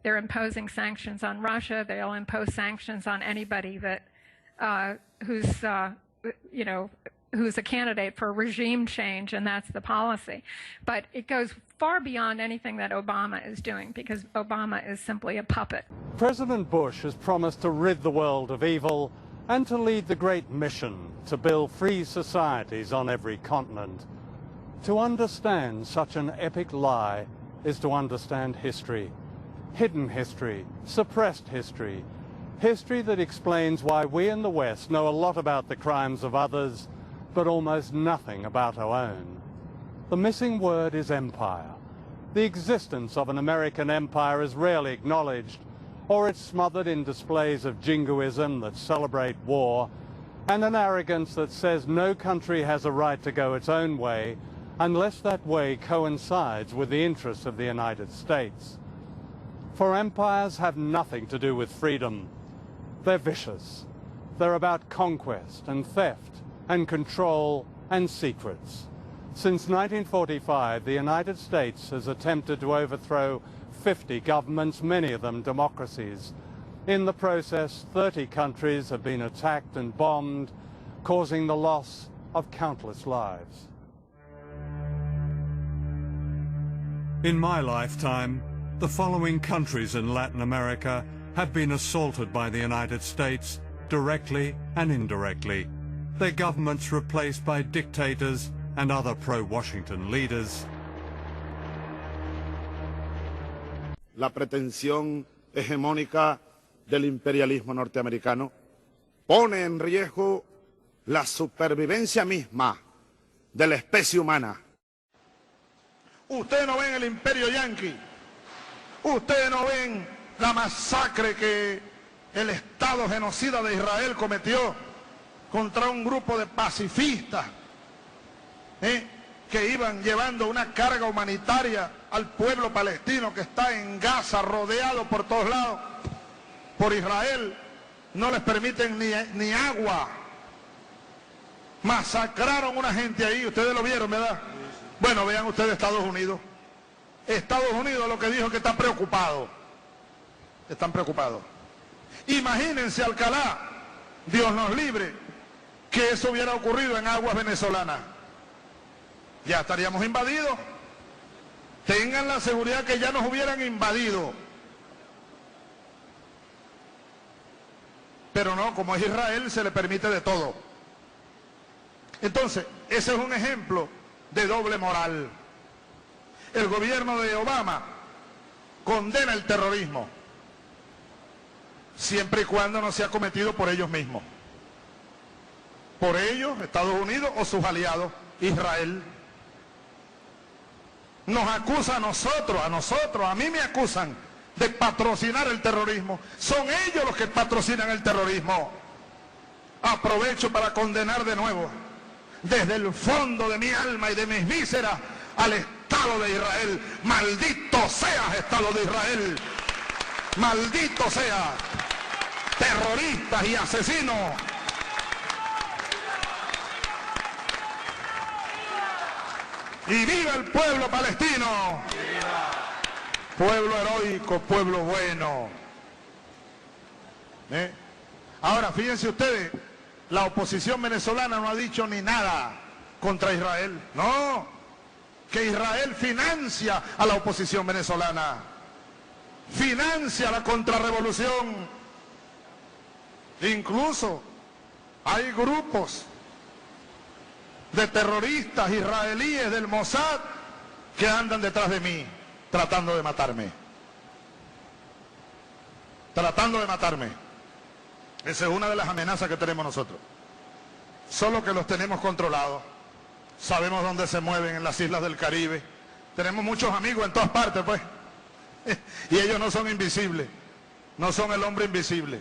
they're imposing sanctions on Russia, they'll impose sanctions on anybody that, who's a candidate for regime change, and that's the policy. But it goes far beyond anything that Obama is doing, because Obama is simply a puppet. President Bush has promised to rid the world of evil and to lead the great mission to build free societies on every continent. To understand such an epic lie is to understand history. Hidden history, suppressed history, history that explains why we in the West know a lot about the crimes of others, but almost nothing about our own. The missing word is empire. The existence of an American empire is rarely acknowledged, or it's smothered in displays of jingoism that celebrate war, and an arrogance that says no country has a right to go its own way unless that way coincides with the interests of the United States. For empires have nothing to do with freedom. They're vicious. They're about conquest and theft and control and secrets. Since 1945, the United States has attempted to overthrow 50 governments, many of them democracies. In the process, 30 countries have been attacked and bombed, causing the loss of countless lives. In my lifetime, the following countries in Latin America have been assaulted by the United States, directly and indirectly. Their governments replaced by dictators and other pro-Washington leaders. La pretensión hegemónica del imperialismo norteamericano pone en riesgo la supervivencia misma de la especie humana. Ustedes no ven el imperio yanqui, ustedes no ven la masacre que el Estado genocida de Israel cometió contra un grupo de pacifistas que iban llevando una carga humanitaria al pueblo palestino que está en Gaza, rodeado por todos lados por Israel. No les permiten ni agua. Masacraron a una gente ahí, ustedes lo vieron, ¿verdad? Bueno, vean ustedes Estados Unidos. Estados Unidos lo que dijo es que está preocupado. Están preocupados. Imagínense, Alcalá, Dios nos libre, que eso hubiera ocurrido en aguas venezolanas. Ya estaríamos invadidos. Tengan la seguridad que ya nos hubieran invadido. Pero no, como es Israel, se le permite de todo. Entonces, ese es un ejemplo de doble moral. El gobierno de Obama condena el terrorismo, siempre y cuando no sea cometido por ellos mismos. Por ellos, Estados Unidos o sus aliados, Israel. Nos acusa a nosotros, a mí me acusan de patrocinar el terrorismo. Son ellos los que patrocinan el terrorismo. Aprovecho para condenar de nuevo, desde el fondo de mi alma y de mis vísceras, al Estado de Israel. Maldito seas, Estado de Israel. Maldito seas, terroristas y asesinos. Y viva el pueblo palestino. Pueblo heroico, pueblo bueno. Ahora, fíjense ustedes, la oposición venezolana no ha dicho ni nada contra Israel. No, que Israel financia a la oposición venezolana, financia la contrarrevolución. Incluso hay grupos de terroristas israelíes del Mossad que andan detrás de mí, tratando de matarme. Tratando de matarme. Esa es una de las amenazas que tenemos nosotros. Solo que los tenemos controlados. sabemos dónde se mueven, en las islas del Caribe. Tenemos muchos amigos en todas partes, pues. Y ellos no son invisibles, no son el hombre invisible.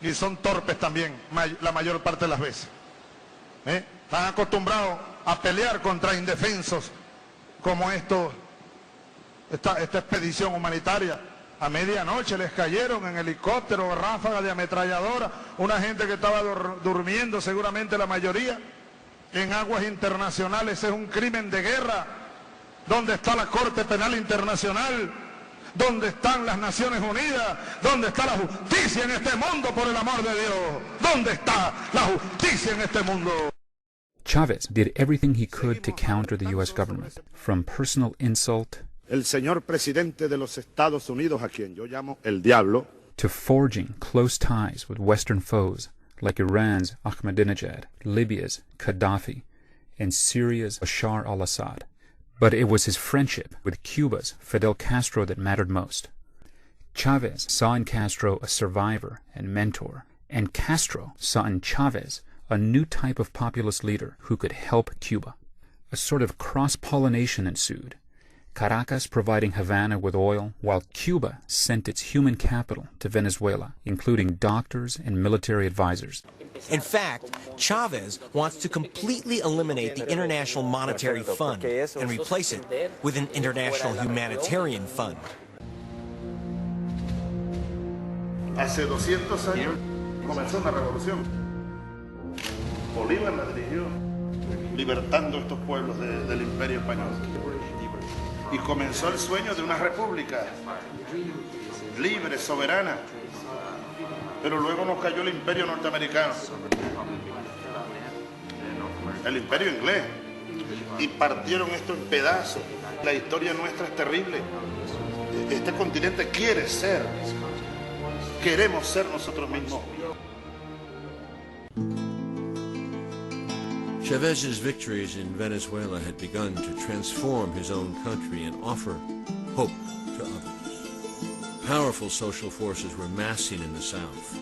Y son torpes también, la mayor parte de las veces. Están acostumbrados a pelear contra indefensos como esta expedición humanitaria. A medianoche les cayeron en helicóptero, ráfagas de ametralladora, una gente que estaba durmiendo, seguramente la mayoría, en aguas internacionales. Es un crimen de guerra. ¿Dónde está la Corte Penal Internacional? ¿Dónde están las Naciones Unidas? ¿Dónde está la justicia en este mundo, por el amor de Dios? ¿Dónde está la justicia en este mundo? Chavez did everything he could to counter the U.S. government, from personal insult El señor presidente de los Estados Unidos, a quien yo llamo el diablo, to forging close ties with Western foes like Iran's Ahmadinejad, Libya's Gaddafi, and Syria's Bashar al-Assad. But it was his friendship with Cuba's Fidel Castro that mattered most. Chavez saw in Castro a survivor and mentor, and Castro saw in Chavez a new type of populist leader who could help Cuba. A sort of cross-pollination ensued, Caracas providing Havana with oil, while Cuba sent its human capital to Venezuela, including doctors and military advisors. In fact, Chavez wants to completely eliminate the International Monetary Fund and replace it with an International Humanitarian Fund. Hace 200 años comenzó una revolución. Bolívar la dirigió, libertando estos pueblos del Imperio Español. Y comenzó el sueño de una república libre, soberana. Pero luego nos cayó el Imperio norteamericano, el Imperio inglés, y partieron esto en pedazos. La historia nuestra es terrible. Este continente quiere ser, queremos ser nosotros mismos. Chavez's victories in Venezuela had begun to transform his own country and offer hope to others. Powerful social forces were massing in the South,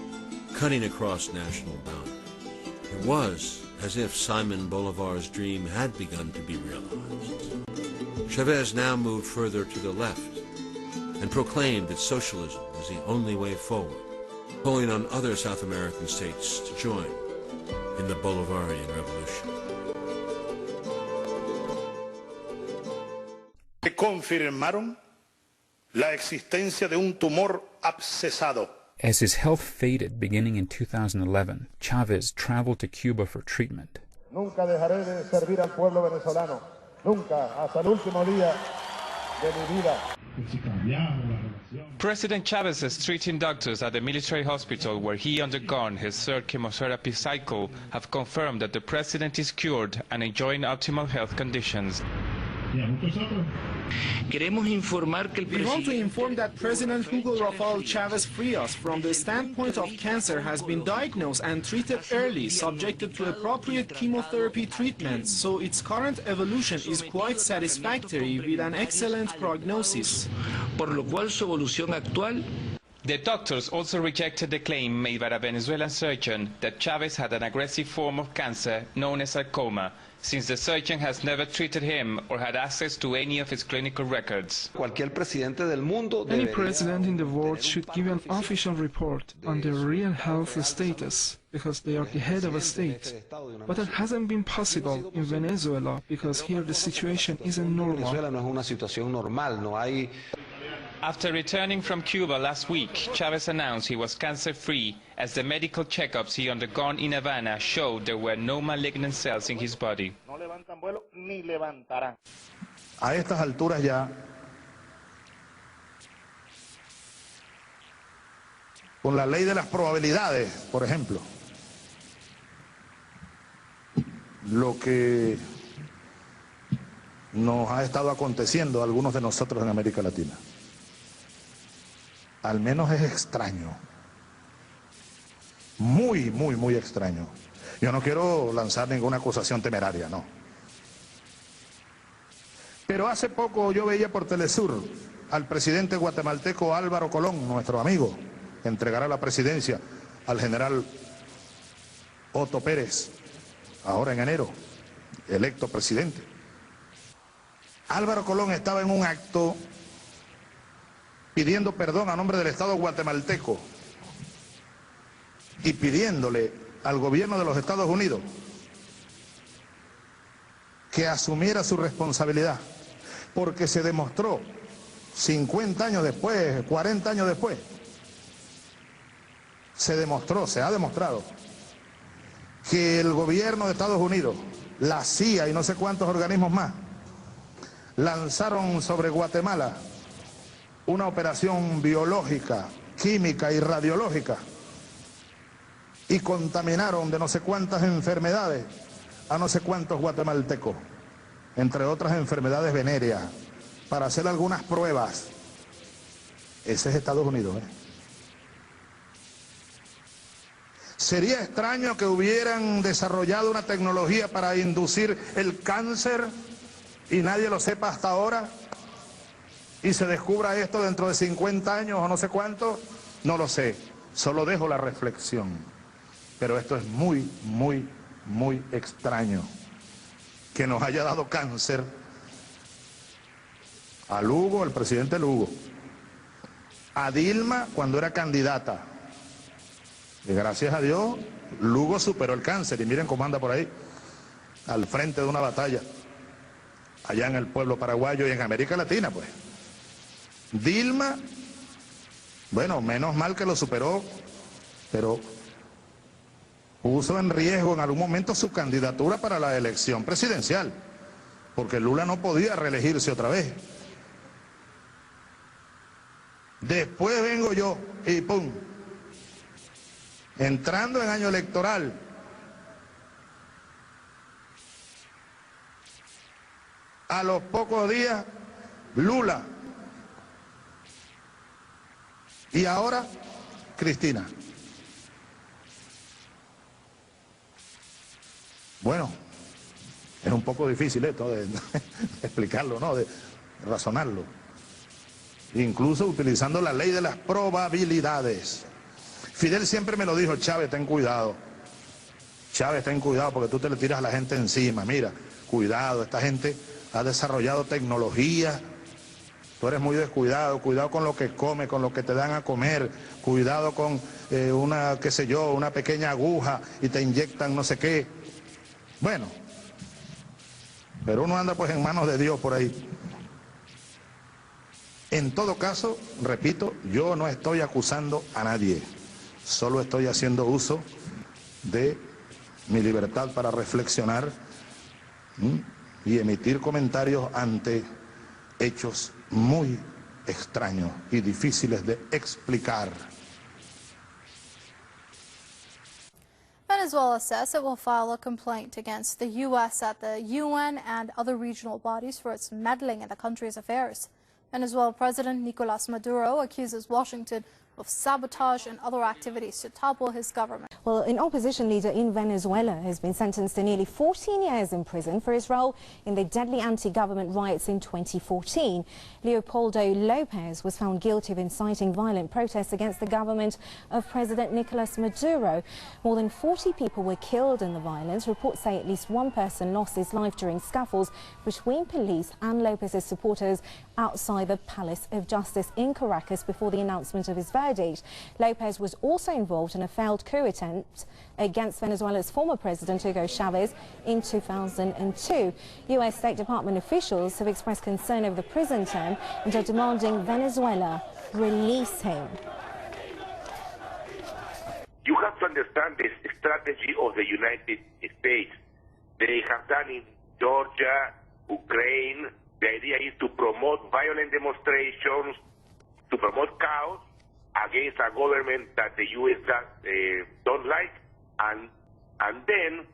cutting across national boundaries. It was as if Simon Bolivar's dream had begun to be realized. Chavez now moved further to the left and proclaimed that socialism was the only way forward, calling on other South American states to join in the Bolivarian Revolution. Que confirmaron la existencia de un tumor abscesado. As his health faded beginning in 2011, Chavez traveled to Cuba for treatment. Nunca dejaré de servir al pueblo venezolano. Nunca, hasta el último día de mi vida. President Chavez is treating doctors at the military hospital where he undergone his third chemotherapy cycle have confirmed that the president is cured and enjoying optimal health conditions. We want to inform that President Hugo Chavez Frias, from the standpoint of cancer, has been diagnosed and treated early, subjected to appropriate chemotherapy treatments, so its current evolution is quite satisfactory with an excellent prognosis. Por lo cual su evolución actual. The doctors also rejected the claim made by a Venezuelan surgeon that Chavez had an aggressive form of cancer known as sarcoma, since the surgeon has never treated him or had access to any of his clinical records. Any president in the world should give an official report on their real health status, because they are the head of a state. But that hasn't been possible in Venezuela, because here the situation isn't normal. After returning from Cuba last week, Chavez announced he was cancer-free, as the medical checkups he undergone in Havana showed there were no malignant cells in his body. A estas alturas ya, con la ley de las probabilidades, por ejemplo, lo que nos ha estado aconteciendo a algunos de nosotros en América Latina, al menos es extraño, muy, muy, muy extraño. Yo no quiero lanzar ninguna acusación temeraria, no. Pero hace poco yo veía por Telesur al presidente guatemalteco Álvaro Colón, nuestro amigo, entregará la presidencia al general Otto Pérez, ahora en enero, electo presidente. Álvaro Colón estaba en un acto pidiendo perdón a nombre del Estado guatemalteco y pidiéndole al gobierno de los Estados Unidos que asumiera su responsabilidad, porque se demostró 50 años después, 40 años después, se ha demostrado que el gobierno de Estados Unidos, la CIA y no sé cuántos organismos más, lanzaron sobre Guatemala una operación biológica, química y radiológica y contaminaron de no sé cuántas enfermedades a no sé cuántos guatemaltecos, entre otras enfermedades venéreas, para hacer algunas pruebas. Ese es Estados Unidos, ¿eh? ¿Sería extraño que hubieran desarrollado una tecnología para inducir el cáncer y nadie lo sepa hasta ahora? ¿Y se descubra esto dentro de 50 años o no sé cuánto? No lo sé, solo dejo la reflexión. Pero esto es muy, muy, muy extraño, que nos haya dado cáncer a Hugo, el presidente Hugo, a Dilma cuando era candidata. Y gracias a Dios, Hugo superó el cáncer y miren cómo anda por ahí, al frente de una batalla, allá en el pueblo paraguayo y en América Latina, pues. Dilma, bueno, menos mal que lo superó, pero puso en riesgo en algún momento su candidatura para la elección presidencial, porque Lula no podía reelegirse otra vez. Después vengo yo y ¡pum! Entrando en año electoral, a los pocos días, Lula. Y ahora, Cristina. Bueno, es un poco difícil esto de explicarlo, ¿no? De razonarlo. Incluso utilizando la ley de las probabilidades. Fidel siempre me lo dijo: Chávez, ten cuidado. Chávez, ten cuidado porque tú te le tiras a la gente encima. Mira, cuidado, esta gente ha desarrollado tecnología. Tú eres muy descuidado, cuidado con lo que come, con lo que te dan a comer, cuidado con una, qué sé yo, una pequeña aguja y te inyectan no sé qué. Bueno, pero uno anda pues en manos de Dios por ahí. En todo caso, repito, yo no estoy acusando a nadie, solo estoy haciendo uso de mi libertad para reflexionar y emitir comentarios ante hechos muy extraños y difíciles de explicar. Venezuela says it will file a complaint against the U.S. at the UN and other regional bodies for its meddling in the country's affairs. Venezuela President Nicolas Maduro accuses Washington of sabotage and other activities to topple his government. Well, an opposition leader in Venezuela has been sentenced to nearly 14 years in prison for his role in the deadly anti-government riots in 2014. Leopoldo Lopez was found guilty of inciting violent protests against the government of President Nicolas Maduro. More than 40 people were killed in the violence. Reports say at least one person lost his life during scuffles between police and Lopez's supporters outside the Palace of Justice in Caracas before the announcement of his verdict. Lopez was also involved in a failed coup attempt against Venezuela's former president, Hugo Chavez, in 2002. U.S. State Department officials have expressed concern over the prison term and are demanding Venezuela release him. You have to understand the strategy of the United States. They have done in Georgia, Ukraine. The idea is to promote violent demonstrations, to promote chaos against a government that the U.S. don't like, and then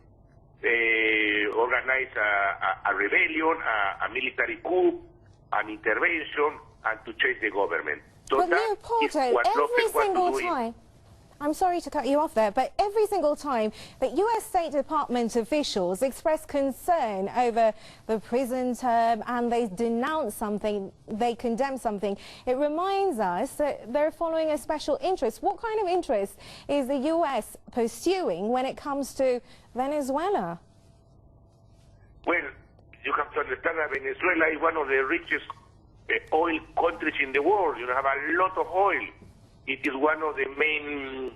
organize a rebellion, a military coup, an intervention, and to change the government. So but that is Leopoldo, what every Lopez was single doing. time, I'm sorry to cut you off there, but every single time that U.S. State Department officials express concern over the prison term and they denounce something, they condemn something, it reminds us that they're following a special interest. What kind of interest is the U.S. pursuing when it comes to Venezuela? Well, you have to understand that Venezuela is one of the richest oil countries in the world. You have a lot of oil. It is one of the main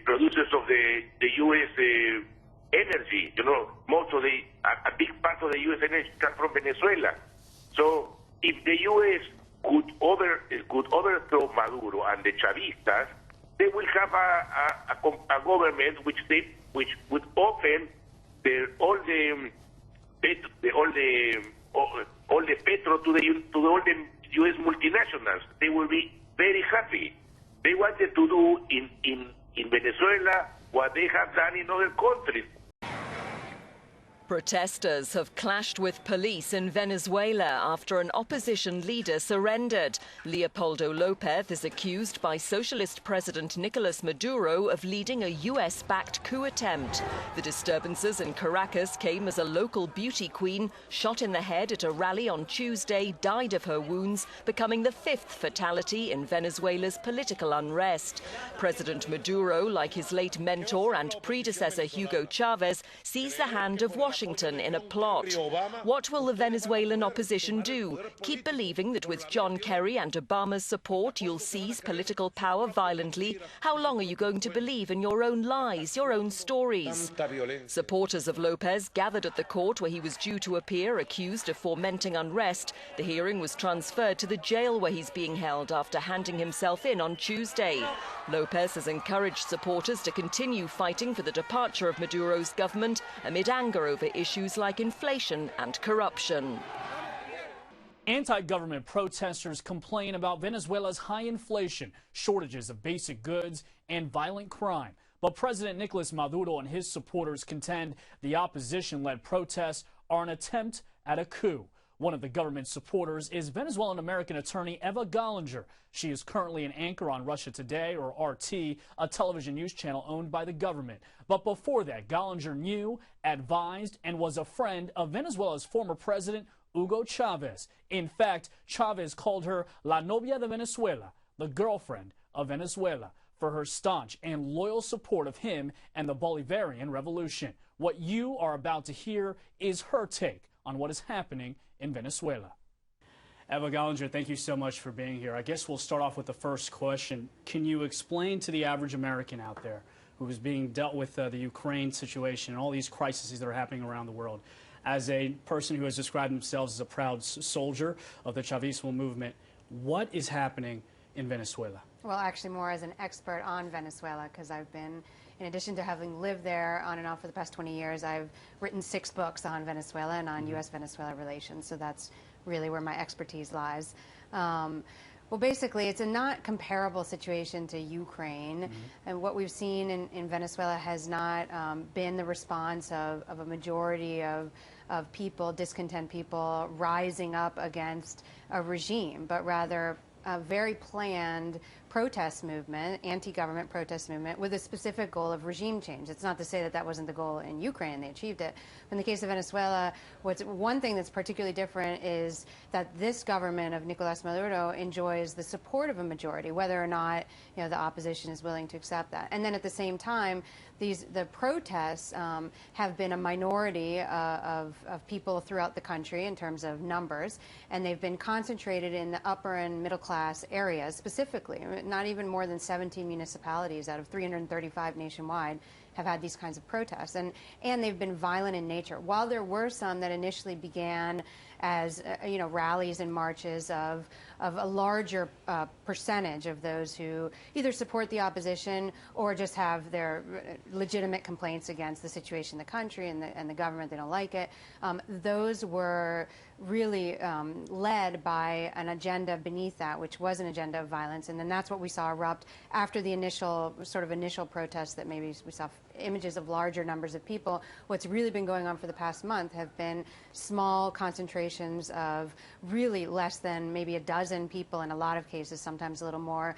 producers of the U.S. Energy. You know, most of a big part of the U.S. energy comes from Venezuela. So if the U.S. could overthrow Maduro and the Chavistas, they will have a government which would open all the petro to all the U.S. multinationals. They will be very happy. They wanted to do in Venezuela what they have done in other countries. Protesters have clashed with police in Venezuela after an opposition leader surrendered. Leopoldo Lopez is accused by Socialist President Nicolas Maduro of leading a US-backed coup attempt. The disturbances in Caracas came as a local beauty queen, shot in the head at a rally on Tuesday, died of her wounds, becoming the 5th fatality in Venezuela's political unrest. President Maduro, like his late mentor and predecessor Hugo Chavez, sees the hand of Washington in a plot. What will the Venezuelan opposition do? Keep believing that with John Kerry and Obama's support you'll seize political power violently? How long are you going to believe in your own lies, your own stories? Supporters of Lopez gathered at the court where he was due to appear, accused of fomenting unrest. The hearing was transferred to the jail where he's being held after handing himself in on Tuesday. Lopez has encouraged supporters to continue fighting for the departure of Maduro's government amid anger over issues like inflation and corruption. Anti-government protesters complain about Venezuela's high inflation, shortages of basic goods, and violent crime. But President Nicolas Maduro and his supporters contend the opposition-led protests are an attempt at a coup. One of the government's supporters is Venezuelan-American attorney Eva Gollinger. She is currently an anchor on Russia Today, or RT, a television news channel owned by the government. But before that, Gollinger knew, advised, and was a friend of Venezuela's former president, Hugo Chavez. In fact, Chavez called her La Novia de Venezuela, the girlfriend of Venezuela, for her staunch and loyal support of him and the Bolivarian Revolution. What you are about to hear is her take on what is happening in Venezuela. Eva Gollinger, thank you so much for being here. I guess we'll start off with the first question. Can you explain to the average American out there who is being dealt with the Ukraine situation and all these crises that are happening around the world, as a person who has described themselves as a proud soldier of the Chavismo movement, what is happening in Venezuela? Well, actually more as an expert on Venezuela, because I've been, in addition to having lived there on and off for the past 20 years, I've written 6 books on Venezuela and on U.S.-Venezuela relations, so that's really where my expertise lies. Well, basically, it's a not comparable situation to Ukraine, and what we've seen in Venezuela has not been the response of a majority of people, discontent people, rising up against a regime, but rather a very planned protest movement, anti-government protest movement, with a specific goal of regime change. It's not to say that that wasn't the goal in Ukraine and they achieved it. But in the case of Venezuela, one thing that's particularly different is that this government of Nicolas Maduro enjoys the support of a majority, whether or not the opposition is willing to accept that. And then at the same time, the protests have been a minority of people throughout the country in terms of numbers, and they've been concentrated in the upper and middle class areas specifically. Not even more than 17 municipalities out of 335 nationwide have had these kinds of protests, and they've been violent in nature. While there were some that initially began as rallies and marches of a larger percentage of those who either support the opposition or just have their legitimate complaints against the situation in the country and the government, they don't like it, those were really led by an agenda beneath that, which was an agenda of violence. And then that's what we saw erupt after the initial protests that maybe we saw images of larger numbers of people. What's really been going on for the past month have been small concentrations of really less than maybe a dozen people, in a lot of cases, sometimes a little more,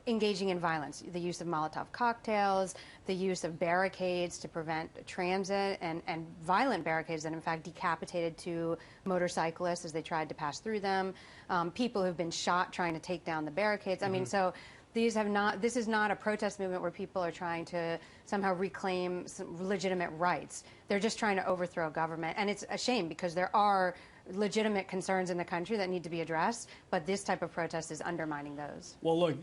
engaging in violence. The use of Molotov cocktails, the use of barricades to prevent transit, and violent barricades that in fact decapitated 2 motorcyclists as they tried to pass through them, people who've been shot trying to take down the barricades. I mean, so This is not a protest movement where people are trying to somehow reclaim some legitimate rights. They're just trying to overthrow government. And it's a shame because there are legitimate concerns in the country that need to be addressed, but this type of protest is undermining those. Well, look,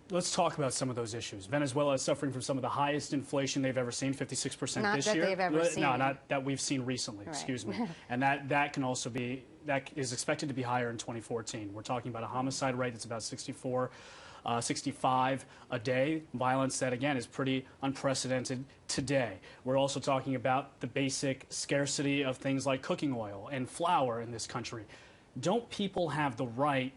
let's talk about some of those issues. Venezuela is suffering from some of the highest inflation they've ever seen, 56% this year. Not that they've ever seen. No, not that we've seen recently, excuse me. And that can also be, that is expected to be higher in 2014. We're talking about a homicide rate that's about 65 a day. Violence that, again, is pretty unprecedented today. We're also talking about the basic scarcity of things like cooking oil and flour in this country. Don't people have the right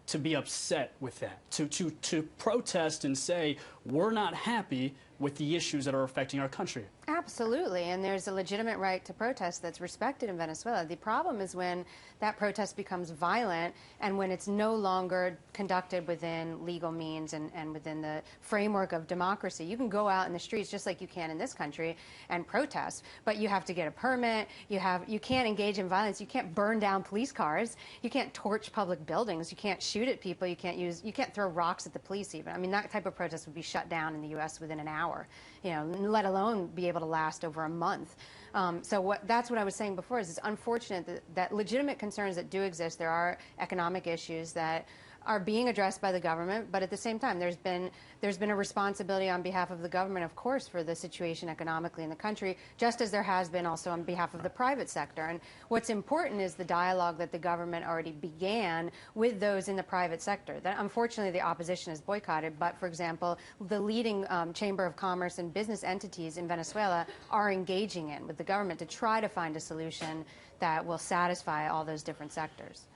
to be upset with that, to protest and say, we're not happy with the issues that are affecting our country? Absolutely, and there's a legitimate right to protest that's respected in Venezuela. The problem is when that protest becomes violent and when it's no longer conducted within legal means and within the framework of democracy. You can go out in the streets just like you can in this country and protest, but you have to get a permit, you can't engage in violence, you can't burn down police cars, you can't torch public buildings, you can't shoot at people, you can't throw rocks at the police even. I mean, that type of protest would be shut down in the U.S. within an hour, you know, let alone be able to last over a month. That's what I was saying before, is it's unfortunate that legitimate concerns that do exist, there are economic issues that are being addressed by the government, but at the same time, there's been a responsibility on behalf of the government, of course, for the situation economically in the country, just as there has been also on behalf of the private sector. And what's important is the dialogue that the government already began with those in the private sector. That unfortunately the opposition has boycotted, but for example, the leading Chamber of Commerce and business entities in Venezuela are engaging in with the government to try to find a solution that will satisfy all those different sectors.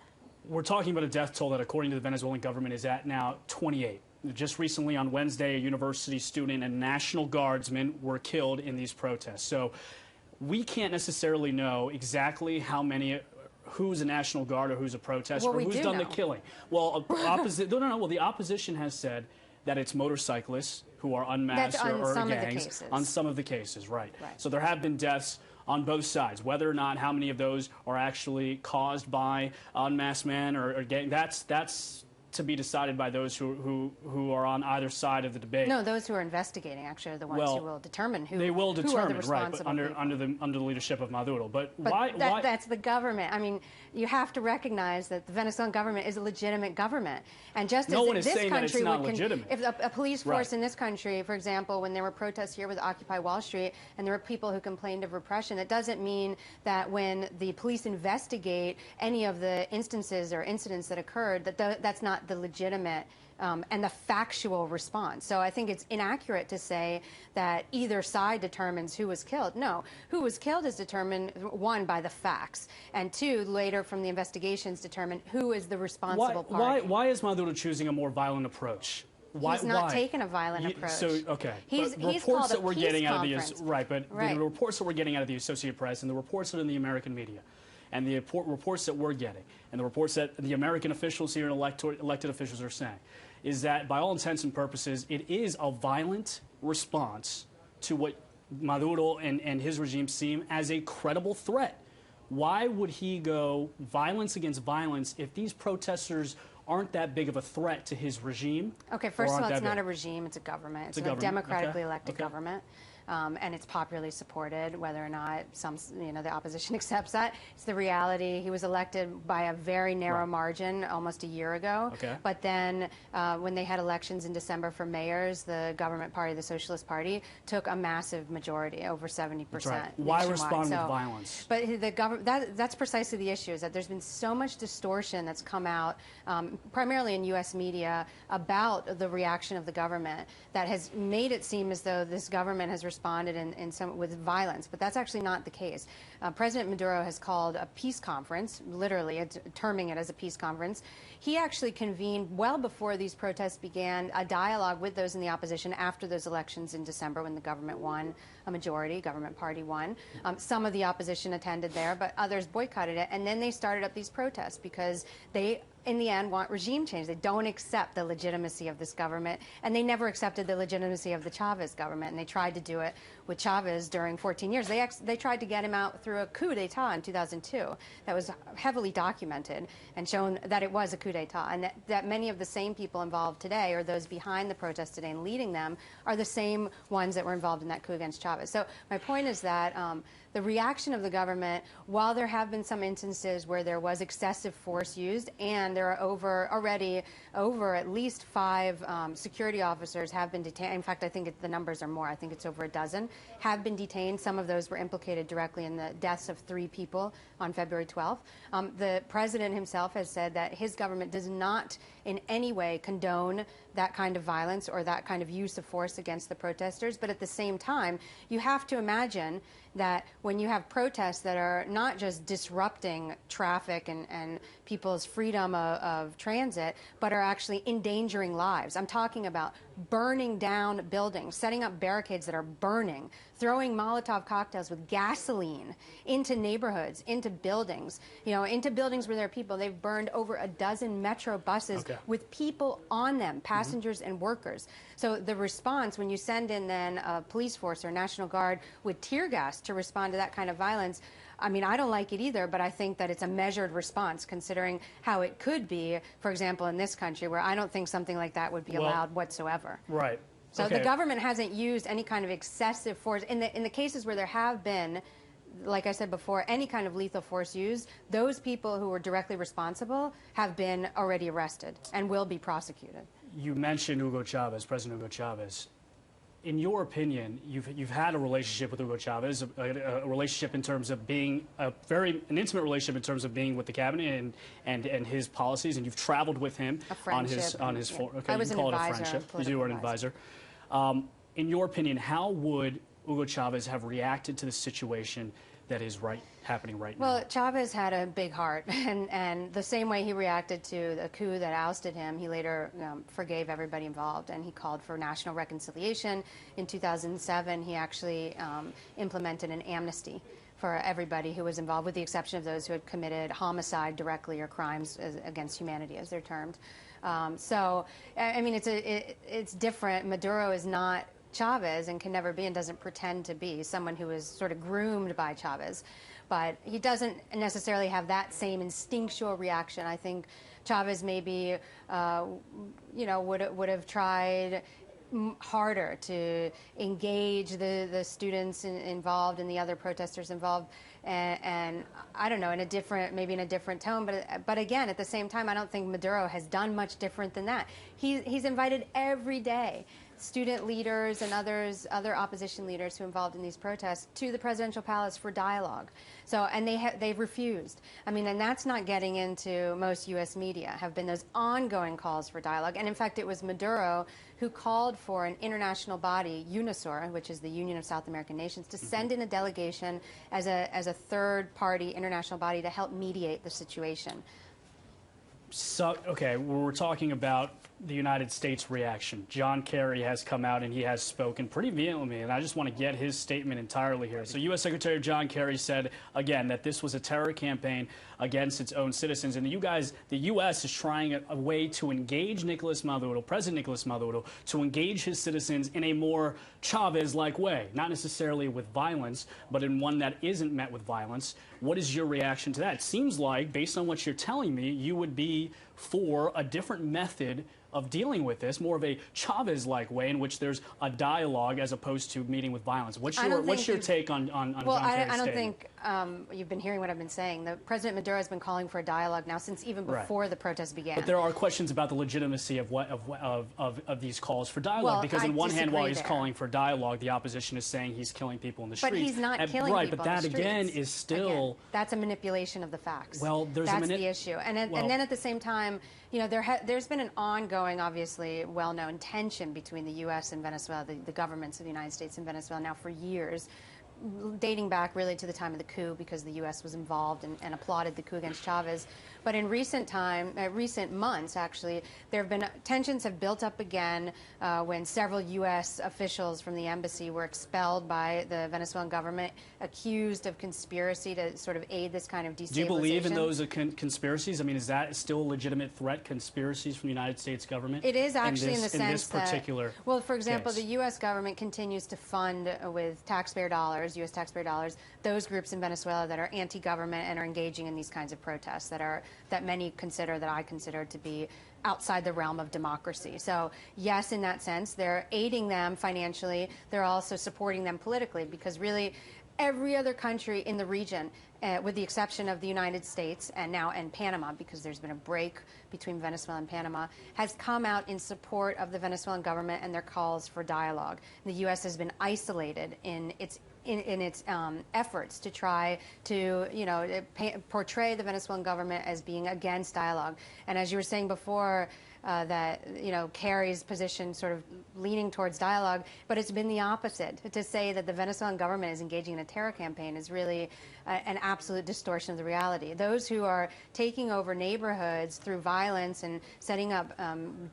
We're talking about a death toll that, according to the Venezuelan government, is at now 28. Just recently on Wednesday, a university student and National Guardsmen were killed in these protests. So we can't necessarily know exactly how many, who's a National Guard or who's a protester, or who's done the killing. Well, the opposition has said that it's motorcyclists who are unmasked or gangs on some of the cases, right. So there have been deaths on both sides. Whether or not how many of those are actually caused by unmasked men or gang, that's to be decided by those who are on either side of the debate. No, those who are investigating actually are the ones who will determine who they will determine, who are the responsible right, but under the leadership of Maduro. But why? That's the government. I mean, you have to recognize that the Venezuelan government is a legitimate government, and just no as one is this saying that country it's not would legitimate. If a police force in this country, for example, when there were protests here with Occupy Wall Street, and there were people who complained of repression, that doesn't mean that when the police investigate any of the instances or incidents that occurred, that's not the legitimate and the factual response. So I think it's inaccurate to say that either side determines who was killed. No, who was killed is determined, one, by the facts, and two, later from the investigations determine who is the responsible party. Why is Maduro choosing a more violent approach? He's not taking a violent approach. So, okay. He's reports that we're getting out of the the reports that we're getting out of the Associated Press and the reports that are in the American media, and the reports that we're getting, and the reports that the American officials here and elected officials are saying, is that by all intents and purposes, it is a violent response to what Maduro and his regime seem as a credible threat. Why would he go violence against violence if these protesters aren't that big of a threat to his regime? Okay, first of all, it's not a regime, it's a government. It's a democratically elected government. And it's popularly supported, whether or not the opposition accepts that. It's the reality. He was elected by a very narrow margin almost a year ago. But then when they had elections in December for mayors, the government party, the Socialist Party, took a massive majority, over 70%. Why respond with violence? But that's precisely the issue, is that there's been so much distortion that's come out, primarily in U.S. media, about the reaction of the government that has made it seem as though this government has responded with violence, but that's actually not the case. President Maduro has called a peace conference, literally terming it as a peace conference. He actually convened well before these protests began a dialogue with those in the opposition after those elections in December when the government won a majority, government party won. Some of the opposition attended there, but others boycotted it, and then they started up these protests because they, in the end, want regime change. They don't accept the legitimacy of this government, and they never accepted the legitimacy of the Chavez government, and they tried to do it with Chavez during 14 years. They tried to get him out through a coup d'etat in 2002 that was heavily documented and shown that it was a coup d'etat, and that many of the same people involved today, or those behind the protests today and leading them, are the same ones that were involved in that coup against Chavez. So my point is that the reaction of the government, while there have been some instances where there was excessive force used, and there are already over at least 5 security officers have been detained. In fact, I think the numbers are more. I think it's over a dozen have been detained. Some of those were implicated directly in the deaths of 3 people on February 12th. The president himself has said that his government does not in any way condone that kind of violence or that kind of use of force against the protesters. But at the same time, you have to imagine that when you have protests that are not just disrupting traffic and people's freedom of transit, but are actually endangering lives. I'm talking about burning down buildings, setting up barricades that are burning, throwing Molotov cocktails with gasoline into neighborhoods, into buildings, into buildings where there are people. They've burned over a dozen metro buses with people on them, passengers and workers. So the response, when you send in then a police force or National Guard with tear gas to respond to that kind of violence, I mean, I don't like it either, but I think that it's a measured response considering how it could be, for example, in this country where I don't think something like that would be allowed whatsoever. Right. So the government hasn't used any kind of excessive force. In the cases where there have been, like I said before, any kind of lethal force used, those people who were directly responsible have been already arrested and will be prosecuted. You mentioned Hugo Chavez, President Hugo Chavez. In your opinion, you've had a relationship with Hugo Chavez, a relationship in terms of being an intimate relationship in terms of being with the cabinet and his policies, and you've traveled with him on his okay, I was you can call an it a advisor, friendship. You were an advisor. In your opinion, how would Hugo Chavez have reacted to the situation that is happening right now? Well, Chavez had a big heart, and the same way he reacted to the coup that ousted him, he later forgave everybody involved, and he called for national reconciliation. In 2007, he actually implemented an amnesty for everybody who was involved, with the exception of those who had committed homicide directly or crimes against humanity, as they're termed. So, I mean, it's different. Maduro is not Chavez and can never be and doesn't pretend to be someone who is sort of groomed by Chavez. But he doesn't necessarily have that same instinctual reaction. I think Chavez maybe, would have tried harder to engage the students involved and the other protesters involved, and I don't know, maybe in a different tone. But again, at the same time, I don't think Maduro has done much different than that. He's invited every day student leaders and other opposition leaders who involved in these protests to the presidential palace for dialogue. So, and they've refused. I mean, and that's not getting into most U.S. media, have been those ongoing calls for dialogue. And in fact, it was Maduro who called for an international body, UNISOR, which is the Union of South American Nations, to send in a delegation as a third-party international body to help mediate the situation. So, okay, we're talking about the United States reaction. John Kerry has come out and he has spoken pretty vehemently, and I just want to get his statement entirely here. So U.S. Secretary John Kerry said, again, that this was a terror campaign against its own citizens, and the U.S. is trying a way to engage President Nicolas Maduro, to engage his citizens in a more Chavez-like way, not necessarily with violence, but in one that isn't met with violence. What is your reaction to that? It seems like, based on what you're telling me, you would be for a different method of dealing with this, more of a Chavez-like way in which there's a dialogue as opposed to meeting with violence. What's your take on John Kerry's I don't statement? think you've been hearing what I've been saying. President Maduro has been calling for a dialogue now since even before the protests began. But there are questions about the legitimacy of these calls for dialogue, because on one hand, while he's calling for dialogue, the opposition is saying he's killing people in the streets. But he's not killing people but that in the again streets. is still... that's a manipulation of the facts. Well, that's the issue. And then at the same time, there's been an ongoing, obviously, well-known tension between the U.S. and Venezuela, the governments of the United States and Venezuela now for years, dating back really to the time of the coup, because the U.S. was involved and applauded the coup against Chavez. But in recent months, actually, tensions have built up again when several U.S. officials from the embassy were expelled by the Venezuelan government, accused of conspiracy to sort of aid this kind of destabilization. Do you believe in those conspiracies? I mean, is that still a legitimate threat, conspiracies from the United States government? It is actually in the sense that, well, for example, the U.S. government continues to fund with taxpayer dollars dollars, U.S. taxpayer dollars, those groups in Venezuela that are anti-government and are engaging in these kinds of protests that many consider, that I consider to be outside the realm of democracy. So yes, in that sense, they're aiding them financially. They're also supporting them politically, because really every other country in the region, with the exception of the United States and Panama, because there's been a break between Venezuela and Panama, has come out in support of the Venezuelan government and their calls for dialogue. The U.S. has been isolated in its efforts to try to, portray the Venezuelan government as being against dialogue. And as you were saying before, that Kerry's position sort of leaning towards dialogue, but it's been the opposite. To say that the Venezuelan government is engaging in a terror campaign is really an absolute distortion of the reality. Those who are taking over neighborhoods through violence and setting up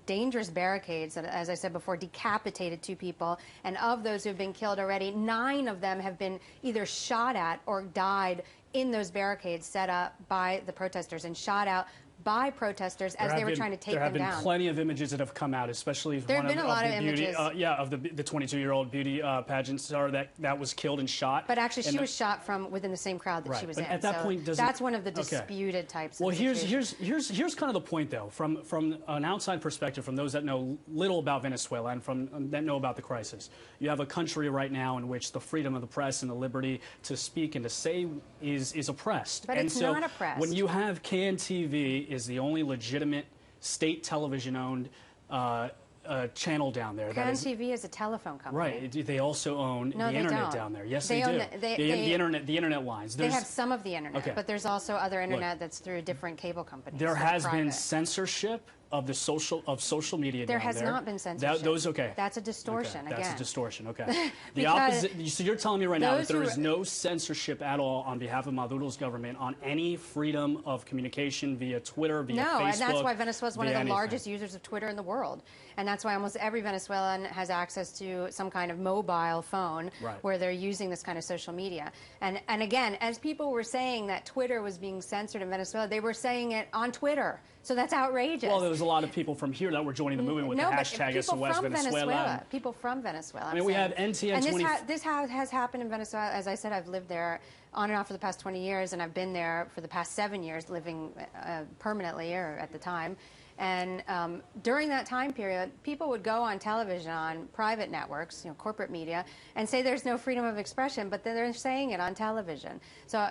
dangerous barricades that, as I said before, decapitated 2 people, and of those who have been killed already, 9 of them have been either shot at or died in those barricades set up by the protesters and shot out by protesters as they were trying to take them down. There have been plenty of images that have come out, especially there have been a lot of images. Of the 22-year-old beauty pageant star that was killed and shot. But actually, she was shot from within the same crowd that she was in. At that point, that's one of the disputed types. Well, here's kind of the point, though, from an outside perspective, from those that know little about Venezuela and from that know about the crisis. You have a country right now in which the freedom of the press and the liberty to speak and to say is oppressed. But it's not oppressed. When you have CAN-TV is the only legitimate state television-owned channel down there. CAN-TV is a telephone company. Right. They also own the internet down there. Yes, they do. The internet lines. They have some of the internet, but there's also other internet that's through different cable companies. There has been censorship of social media. There has not been censorship. That's a distortion. Again. That's a distortion. Okay. The opposite. So you're telling me right now that there is no censorship at all on behalf of Maduro's government on any freedom of communication via Twitter, via Facebook. No, and that's why Venezuela is one of the largest users of Twitter in the world, and that's why almost every Venezuelan has access to some kind of mobile phone where they're using this kind of social media. And again, as people were saying that Twitter was being censored in Venezuela, they were saying it on Twitter. So that's outrageous. Well, there was a lot of people from here that were joining the movement with the hashtag SOS Venezuela. People from Venezuela. I mean, we have NTN 20. And this has happened in Venezuela. As I said, I've lived there on and off for the past 20 years, and I've been there for the past 7 years, living permanently, or at the time. And during that time period, people would go on television, on private networks, corporate media, and say there's no freedom of expression, but then they're saying it on television. So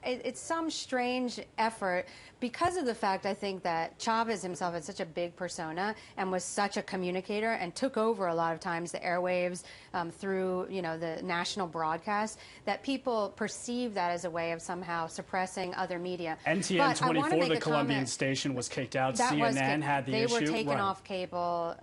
it's some strange effort because of the fact, I think, that Chavez himself had such a big persona and was such a communicator and took over a lot of times the airwaves through, the national broadcast, that people perceive that as a way of somehow suppressing other media. NTN 24, the Colombian station, was kicked out. CNN had the issue. They were taken off cable.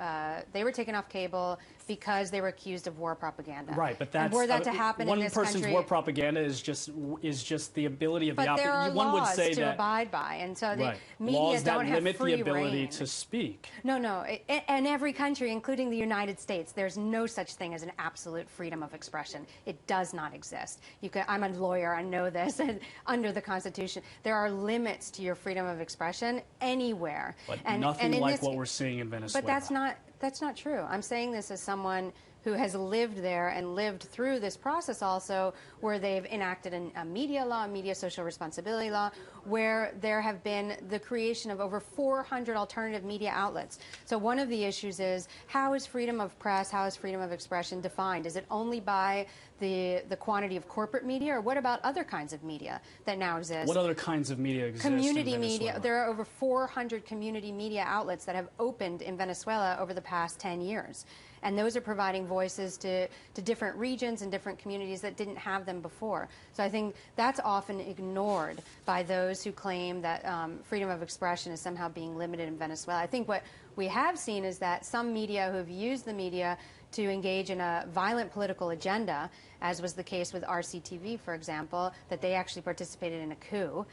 They were taken off cable because they were accused of war propaganda. Right, but that's were that to happen in this country. One person's war propaganda is just the ability of the opposition. But there are one laws would say to that, abide by, and so the media laws don't that have limit free the ability reign. to speak. No, in every country, including the United States, there's no such thing as an absolute freedom of expression. It does not exist. I'm a lawyer. I know this. Under the Constitution, there are limits to your freedom of expression anywhere. But nothing like what we're seeing in Venezuela. But that's not true. I'm saying this as someone who has lived there and lived through this process also, where they've enacted a media law, a media social responsibility law, where there have been the creation of over 400 alternative media outlets. So one of the issues is, how is freedom of press, how is freedom of expression defined? Is it only by the quantity of corporate media, or what about other kinds of media that now exist? What other kinds of media exist Community in Venezuela? media. There are over 400 community media outlets that have opened in Venezuela over the past 10 years. And those are providing voices to different regions and different communities that didn't have them before. So I think that's often ignored by those who claim that freedom of expression is somehow being limited in Venezuela. I think what we have seen is that some media who have used the media to engage in a violent political agenda, as was the case with RCTV, for example, that they actually participated in a coup.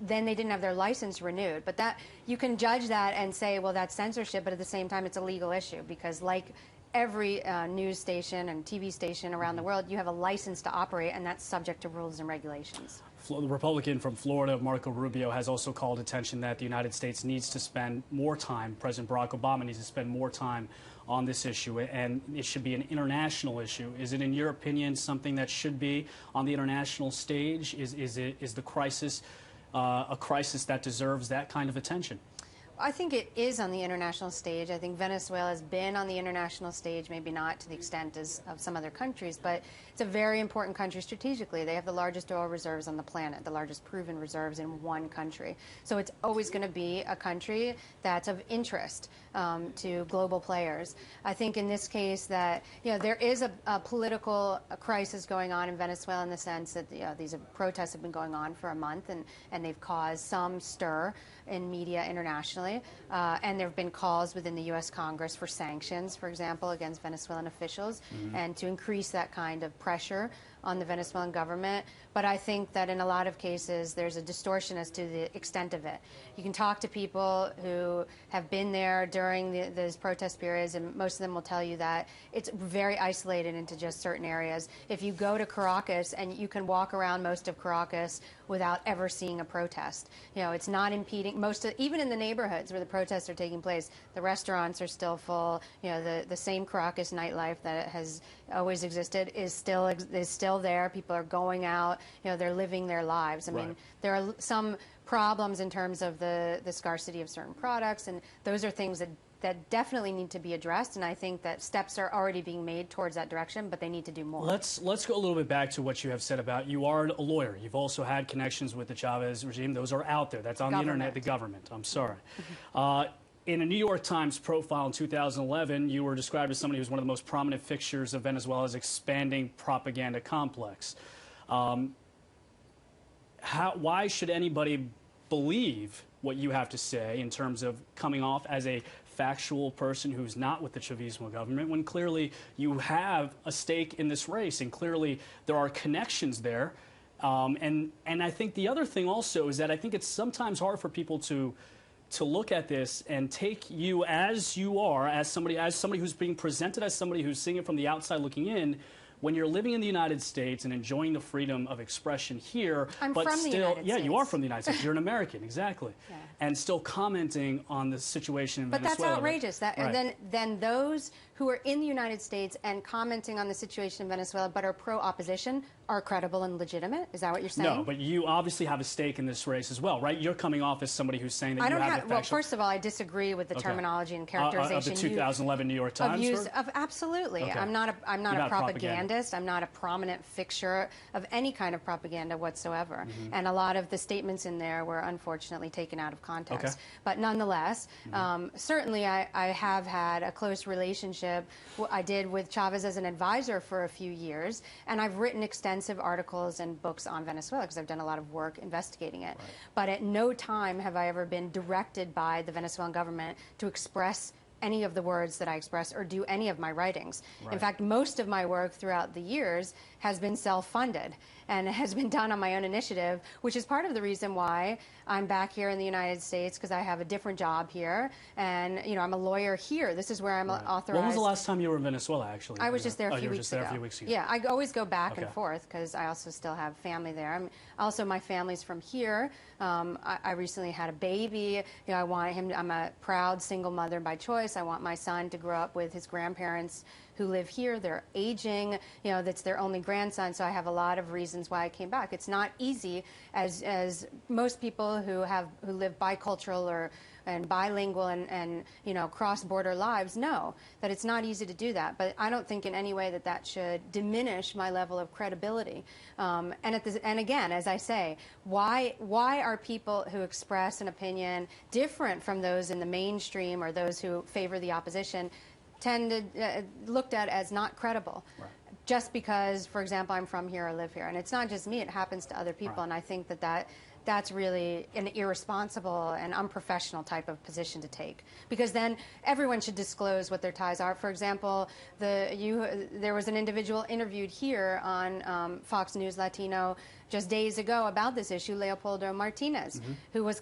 Then they didn't have their license renewed. But that you can judge that and say, well, that's censorship, but at the same time, it's a legal issue, because like every news station and TV station around the world, you have a license to operate, and that's subject to rules and regulations. The Republican from Florida, Marco Rubio, has also called attention that the United States needs to spend more time, President Barack Obama needs to spend more time on this issue, and it should be an international issue. Is it, in your opinion, something that should be on the international stage? Is the crisis a crisis that deserves that kind of attention? I think it is on the international stage. I think Venezuela has been on the international stage, maybe not to the extent as of some other countries, but it's a very important country strategically. They have the largest oil reserves on the planet, the largest proven reserves in one country. So it's always going to be a country that's of interest to global players. I think in this case that, you know, there is a political crisis going on in Venezuela in the sense that, you know, these protests have been going on for a month, and they've caused some stir in media internationally, and there have been calls within the U.S. Congress for sanctions, for example, against Venezuelan officials, and to increase that kind of pressure on the Venezuelan government. But I think that in a lot of cases there's a distortion as to the extent of it. You can talk to people who have been there during those protest periods, and most of them will tell you that it's very isolated into just certain areas. If you go to Caracas, and you can walk around most of Caracas without ever seeing a protest. You know, it's not impeding even in the neighborhoods where the protests are taking place, the restaurants are still full. You know, the same Caracas nightlife that has always existed is still there. People are going out. You know, they're living their lives. I mean, there are some problems in terms of the scarcity of certain products, and those are things that definitely need to be addressed, and I think that steps are already being made towards that direction, but they need to do more. Let's go a little bit back to what you have said about you are a lawyer. You've also had connections with the Chavez regime. Those are out there. That's on the internet. The government. I'm sorry. In a New York Times profile in 2011, you were described as somebody who's one of the most prominent fixtures of Venezuela's expanding propaganda complex. Why should anybody believe what you have to say in terms of coming off as a factual person who's not with the Chavismo government, when clearly you have a stake in this race and clearly there are connections there? And I think the other thing also is that I think it's sometimes hard for people to look at this and take you as you are, as somebody who's being presented as somebody who's seeing it from the outside looking in, when you're living in the United States and enjoying the freedom of expression here, but still, you are from the United States. You're an American, exactly, and still commenting on the situation in Venezuela. But that's outrageous. And then those who are in the United States and commenting on the situation in Venezuela but are pro-opposition are credible and legitimate? Is that what you're saying? No, but you obviously have a stake in this race as well, right? You're coming off as somebody who's saying that you have a well, first of all, I disagree with the terminology and characterization of the 2011 New York Times. Absolutely. Okay. I'm not a propagandist. I'm not a prominent fixture of any kind of propaganda whatsoever. And a lot of the statements in there were unfortunately taken out of context. Okay. But nonetheless, certainly I have had a close relationship. I did with Chavez as an advisor for a few years, and I've written extensive articles and books on Venezuela because I've done a lot of work investigating it. Right. But at no time have I ever been directed by the Venezuelan government to express any of the words that I express or do any of my writings. Right. In fact, most of my work throughout the years has been self-funded and has been done on my own initiative, which is part of the reason why I'm back here in the United States, because I have a different job here, and you know, I'm a lawyer here. This is where I'm authorized. When was the last time you were in Venezuela, actually? I was just there a few weeks ago. Yeah, I always go back and forth because I also still have family there. Also, my family's from here. I recently had a baby. You know, I want him. I'm a proud single mother by choice. I want my son to grow up with his grandparents who live here. They're aging. You know, that's their only grandson. So I have a lot of reasons why I came back. It's not easy, as most people who live bicultural and bilingual and you know, cross-border lives know that it's not easy to do that. But I don't think in any way that should diminish my level of credibility. And again, as I say, why are people who express an opinion different from those in the mainstream or those who favor the opposition looked at as not credible? Right. Just because, for example, I'm from here or live here. And it's not just me, it happens to other people. Right. And I think that's really an irresponsible and unprofessional type of position to take, because then everyone should disclose what their ties are. For example, there was an individual interviewed here on Fox News Latino just days ago about this issue, Leopoldo Martinez, who was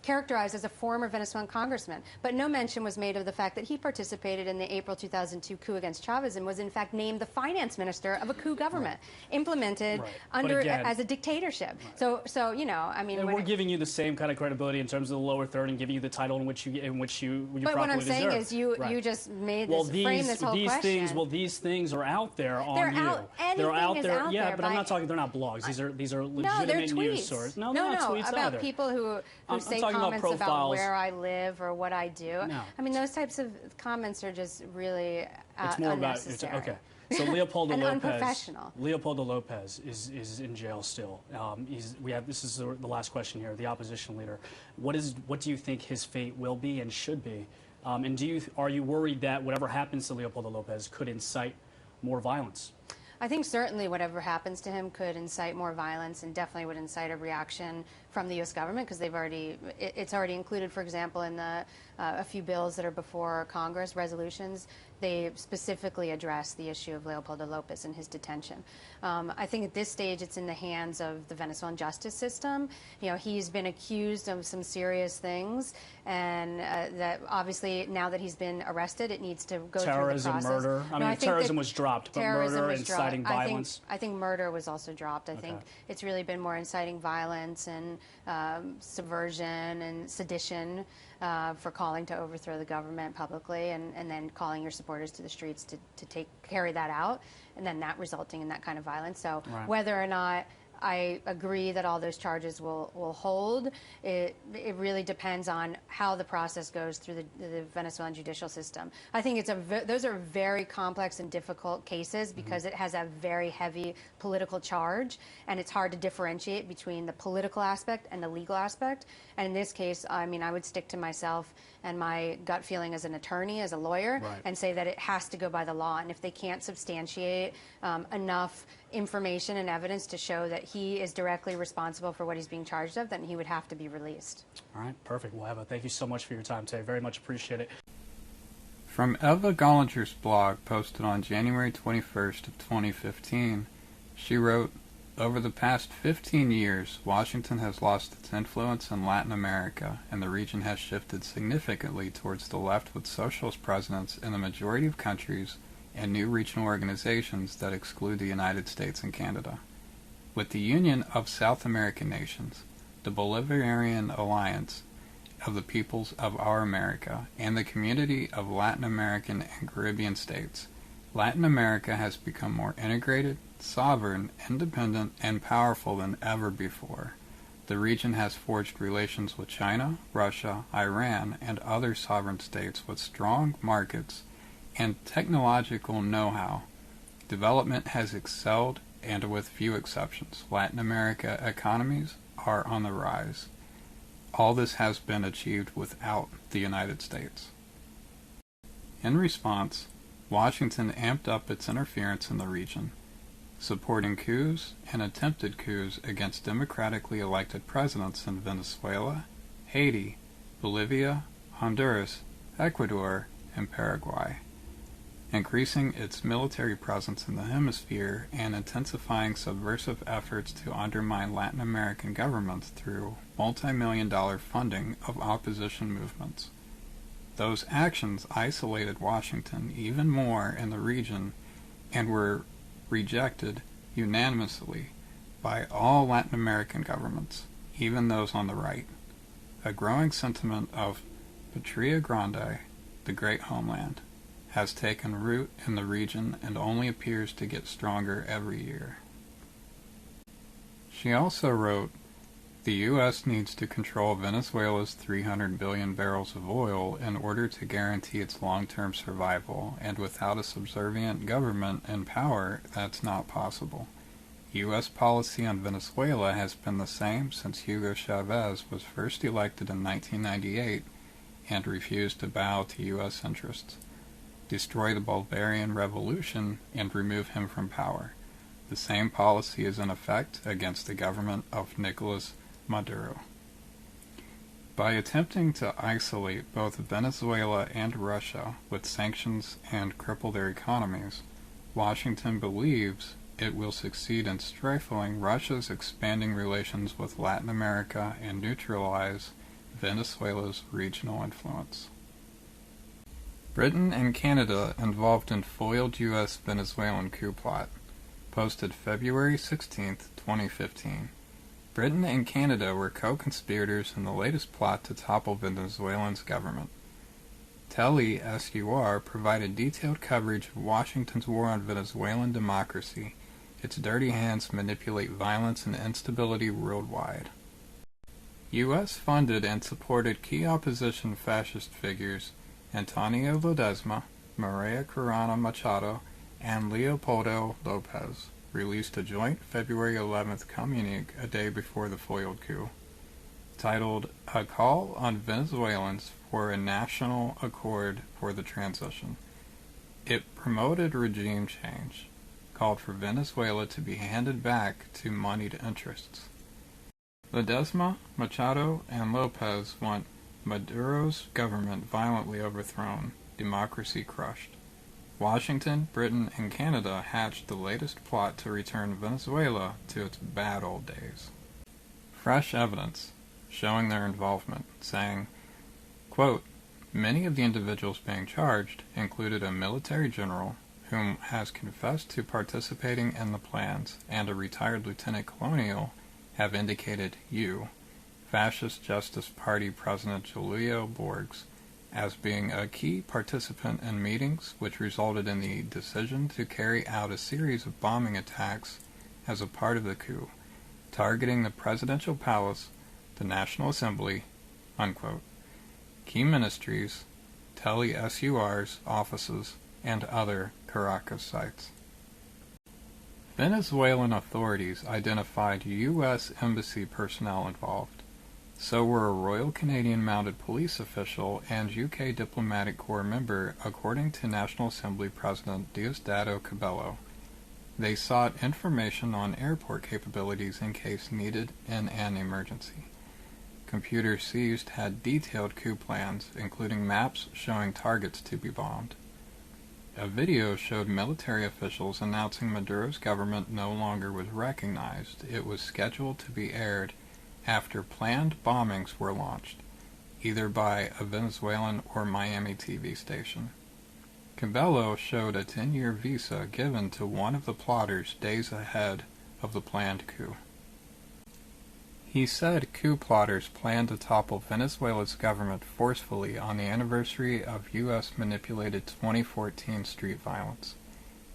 characterized as a former Venezuelan congressman. But no mention was made of the fact that he participated in the April 2002 coup against Chavez and was in fact named the finance minister of a coup government implemented as a dictatorship. So you know, I mean, and we're giving you the same kind of credibility in terms of the lower third and giving you the title in which you properly deserve. But what I'm saying is you just made this frame this whole question. These things are out there on you. They're out there. Yeah, but I'm not talking. They're not blogs. These are legitimate news sources. No, they're not tweets about either. People who say comments about where I live or what I do. No. I mean, those types of comments are just really it's more unnecessary. Okay. So Leopoldo and Lopez. Unprofessional. Leopoldo Lopez is in jail still. This is the last question here. The opposition leader. What do you think his fate will be and should be? And are you worried that whatever happens to Leopoldo Lopez could incite more violence? I think certainly whatever happens to him could incite more violence and definitely would incite a reaction from the U.S. government because it's already included, for example, in a few bills that are before Congress, resolutions. They specifically address the issue of Leopoldo Lopez and his detention. I think at this stage it's in the hands of the Venezuelan justice system. You know, he's been accused of some serious things, and that obviously now that he's been arrested, it needs to go through the process. Terrorism, murder. I mean, terrorism was dropped, but murder, inciting violence. I think murder was also dropped. I think it's really been more inciting violence and subversion and sedition for calling to overthrow the government publicly and then calling your supporters to the streets to carry that out, and then that resulting in that kind of violence. So whether or not I agree that all those charges will hold, it really depends on how the process goes through the Venezuelan judicial system. I think those are very complex and difficult cases because it has a very heavy political charge, and it's hard to differentiate between the political aspect and the legal aspect. And in this case, I mean, I would stick to myself and my gut feeling as an attorney, as a lawyer, and say that it has to go by the law. And if they can't substantiate enough information and evidence to show that he is directly responsible for what he's being charged of, then he would have to be released. All right, perfect. Well, Eva, thank you so much for your time today. Very much appreciate it. From Eva Gollinger's blog posted on January 21st of 2015, she wrote, "Over the past 15 years, Washington has lost its influence in Latin America, and the region has shifted significantly towards the left with socialist presidents in the majority of countries and new regional organizations that exclude the United States and Canada. With the Union of South American Nations, the Bolivarian Alliance of the Peoples of Our America, and the Community of Latin American and Caribbean States, Latin America has become more integrated, sovereign, independent, and powerful than ever before. The region has forged relations with China, Russia, Iran, and other sovereign states with strong markets and technological know-how. Development has excelled, and with few exceptions, Latin America economies are on the rise. All this has been achieved without the United States." In response, Washington amped up its interference in the region, supporting coups and attempted coups against democratically elected presidents in Venezuela, Haiti, Bolivia, Honduras, Ecuador, and Paraguay, increasing its military presence in the hemisphere and intensifying subversive efforts to undermine Latin American governments through multi-million-dollar funding of opposition movements. Those actions isolated Washington even more in the region and were rejected unanimously by all Latin American governments, even those on the right. A growing sentiment of Patria Grande, the great homeland, has taken root in the region and only appears to get stronger every year. She also wrote, "The U.S. needs to control Venezuela's 300 billion barrels of oil in order to guarantee its long-term survival, and without a subservient government in power, that's not possible. U.S. policy on Venezuela has been the same since Hugo Chavez was first elected in 1998 and refused to bow to U.S. interests. Destroy the Bolivarian Revolution and remove him from power. The same policy is in effect against the government of Nicolas Maduro." By attempting to isolate both Venezuela and Russia with sanctions and cripple their economies, Washington believes it will succeed in stifling Russia's expanding relations with Latin America and neutralize Venezuela's regional influence. Britain and Canada involved in foiled U.S. Venezuelan coup plot. Posted February 16, 2015. Britain and Canada were co-conspirators in the latest plot to topple Venezuela's government. Telly SUR provided detailed coverage of Washington's war on Venezuelan democracy. Its dirty hands manipulate violence and instability worldwide. U.S. funded and supported key opposition fascist figures Antonio Ledesma, Maria Corina Machado, and Leopoldo Lopez released a joint February 11th communique a day before the foiled coup, titled A Call on Venezuelans for a National Accord for the Transition. It promoted regime change, called for Venezuela to be handed back to moneyed interests. Ledesma, Machado, and Lopez want Maduro's government violently overthrown, democracy crushed. Washington, Britain, and Canada hatched the latest plot to return Venezuela to its bad old days. Fresh evidence showing their involvement, saying, quote, many of the individuals being charged included a military general whom has confessed to participating in the plans, and a retired lieutenant colonial have indicated you, Fascist Justice Party President Julio Borges, as being a key participant in meetings which resulted in the decision to carry out a series of bombing attacks as a part of the coup, targeting the presidential palace, the National Assembly, unquote, key ministries, Telly SUR's offices, and other Caracas sites. Venezuelan authorities identified U.S. embassy personnel involved. So were a Royal Canadian Mounted Police official and UK Diplomatic Corps member, according to National Assembly President Diosdado Cabello. They sought information on airport capabilities in case needed in an emergency. Computers seized had detailed coup plans, including maps showing targets to be bombed. A video showed military officials announcing Maduro's government no longer was recognized. It was scheduled to be aired after planned bombings were launched, either by a Venezuelan or Miami TV station. Cabello showed a 10-year visa given to one of the plotters days ahead of the planned coup. He said coup plotters planned to topple Venezuela's government forcefully on the anniversary of U.S.-manipulated 2014 street violence,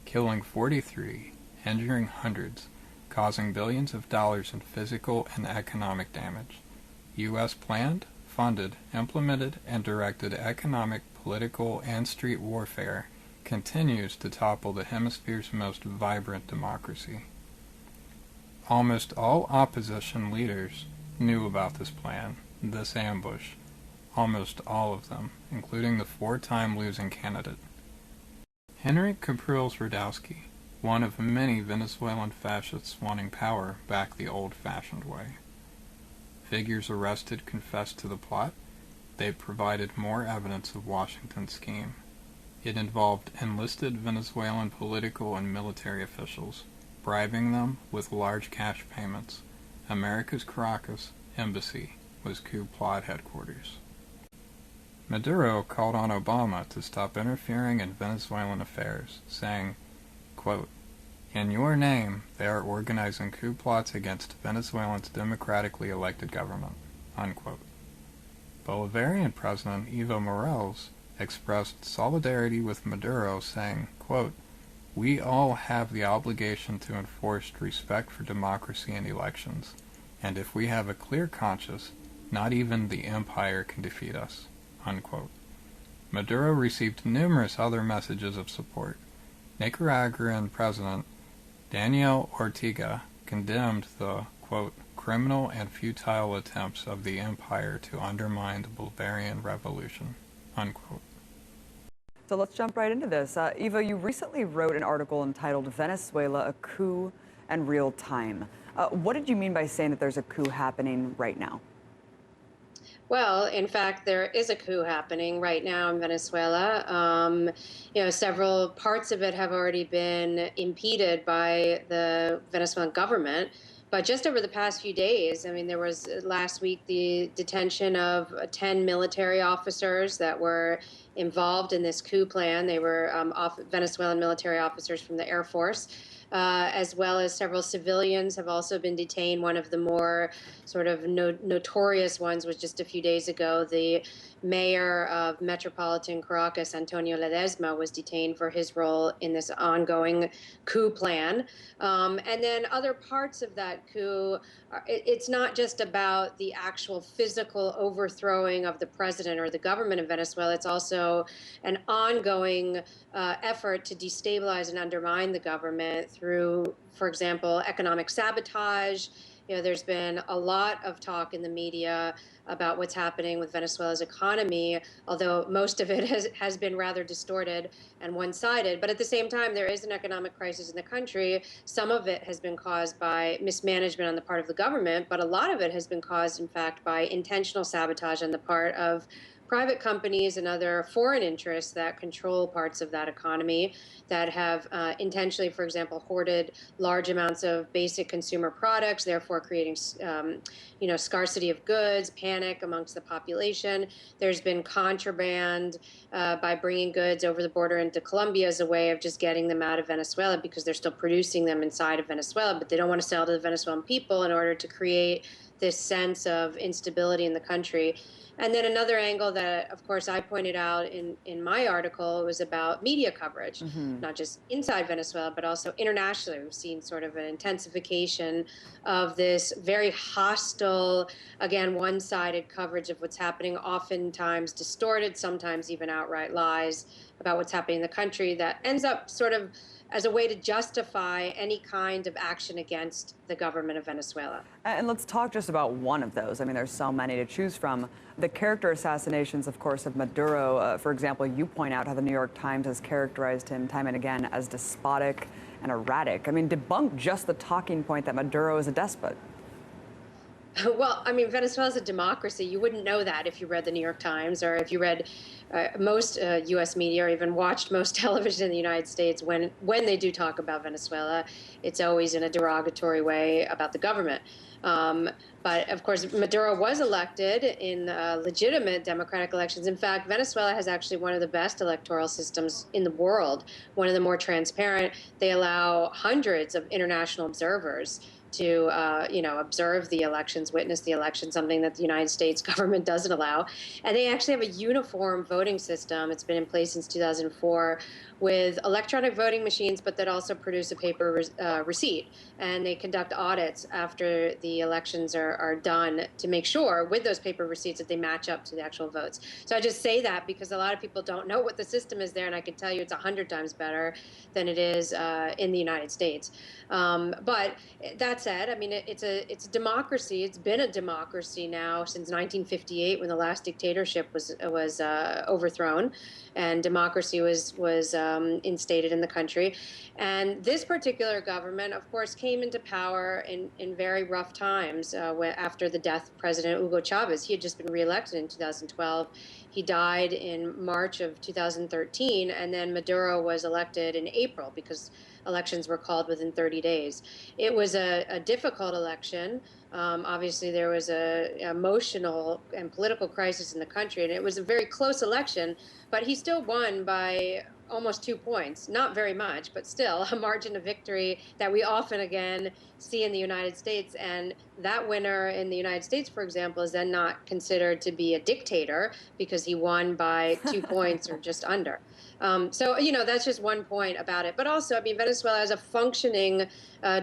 killing 43, injuring hundreds, causing billions of dollars in physical and economic damage. U.S. planned, funded, implemented, and directed economic, political, and street warfare continues to topple the hemisphere's most vibrant democracy. Almost all opposition leaders knew about this plan, this ambush, almost all of them, including the four-time losing candidate. Henryk Capriles-Radowski, one of many Venezuelan fascists wanting power back the old-fashioned way. Figures arrested confessed to the plot. They provided more evidence of Washington's scheme. It involved enlisted Venezuelan political and military officials, bribing them with large cash payments. America's Caracas embassy was coup plot headquarters. Maduro called on Obama to stop interfering in Venezuelan affairs, saying, quote, in your name, they are organizing coup plots against Venezuela's democratically elected government, unquote. Bolivarian President Evo Morales expressed solidarity with Maduro, saying, quote, we all have the obligation to enforce respect for democracy and elections, and if we have a clear conscience, not even the empire can defeat us, unquote. Maduro received numerous other messages of support. Nicaraguan President Daniel Ortega condemned the, quote, criminal and futile attempts of the empire to undermine the Bolivarian Revolution, unquote. So let's jump right into this. Evo, you recently wrote an article entitled Venezuela, a Coup and Real Time. What did you mean by saying that there's a coup happening right now? Well, in fact, there is a coup happening right now in Venezuela. Several parts of it have already been impeded by the Venezuelan government, But just over the past few days, I mean, there was last week the detention of 10 military officers that were involved in this coup plan. They were Venezuelan military officers from the Air Force, as well as several civilians have also been detained. One of the more sort of notorious ones was just a few days ago. The mayor of Metropolitan Caracas, Antonio Ledesma, was detained for his role in this ongoing coup plan. And then other parts of that coup, it's not just about the actual physical overthrowing of the president or the government of Venezuela. It's also an ongoing effort to destabilize and undermine the government through, for example, economic sabotage. You know, there's been a lot of talk in the media about what's happening with Venezuela's economy, although most of it has been rather distorted and one-sided. But at the same time, there is an economic crisis in the country. Some of it has been caused by mismanagement on the part of the government, but a lot of it has been caused, in fact, by intentional sabotage on the part of private companies and other foreign interests that control parts of that economy that have intentionally, for example, hoarded large amounts of basic consumer products, therefore creating, scarcity of goods, panic amongst the population. There's been contraband by bringing goods over the border into Colombia as a way of just getting them out of Venezuela because they're still producing them inside of Venezuela, but they don't want to sell to the Venezuelan people in order to create this sense of instability in the country. And then another angle that, of course, I pointed out in my article was about media coverage, not just inside Venezuela, but also internationally. We've seen sort of an intensification of this very hostile, again, one-sided coverage of what's happening, oftentimes distorted, sometimes even outright lies about what's happening in the country that ends up sort of as a way to justify any kind of action against the government of Venezuela. And let's talk just about one of those. I mean, there's so many to choose from. The character assassinations, of course, of Maduro. For example, you point out how the New York Times has characterized him time and again as despotic and erratic. I mean, debunk just the talking point that Maduro is a despot. Well, I mean, Venezuela is a democracy. You wouldn't know that if you read the New York Times or if you read most U.S. media or even watched most television in the United States. When they do talk about Venezuela, it's always in a derogatory way about the government. But of course, Maduro was elected in legitimate democratic elections. In fact, Venezuela has actually one of the best electoral systems in the world, one of the more transparent. They allow hundreds of international observers to, observe the elections, witness the elections, something that the United States government doesn't allow. And they actually have a uniform voting system. It's been in place since 2004 with electronic voting machines, but that also produce a paper receipt. And they conduct audits after the elections are done to make sure with those paper receipts that they match up to the actual votes. So I just say that because a lot of people don't know what the system is there, and I can tell you it's 100 times better than it is in the United States. But that said, I mean, it's a democracy. It's been a democracy now since 1958 when the last dictatorship was overthrown and democracy was instated in the country. And this particular government, of course, came into power in very rough times after the death of President Hugo Chavez. He had just been reelected in 2012. He died in March of 2013, and then Maduro was elected in April because elections were called within 30 days. It was a difficult election. Obviously, there was an emotional and political crisis in the country, and it was a very close election, but he still won by almost 2 points. Not very much, but still a margin of victory that we often, again, see in the United States. And that winner in the United States, for example, is then not considered to be a dictator because he won by 2 points or just under. So, that's just one point about it. But also, I mean, Venezuela is a functioning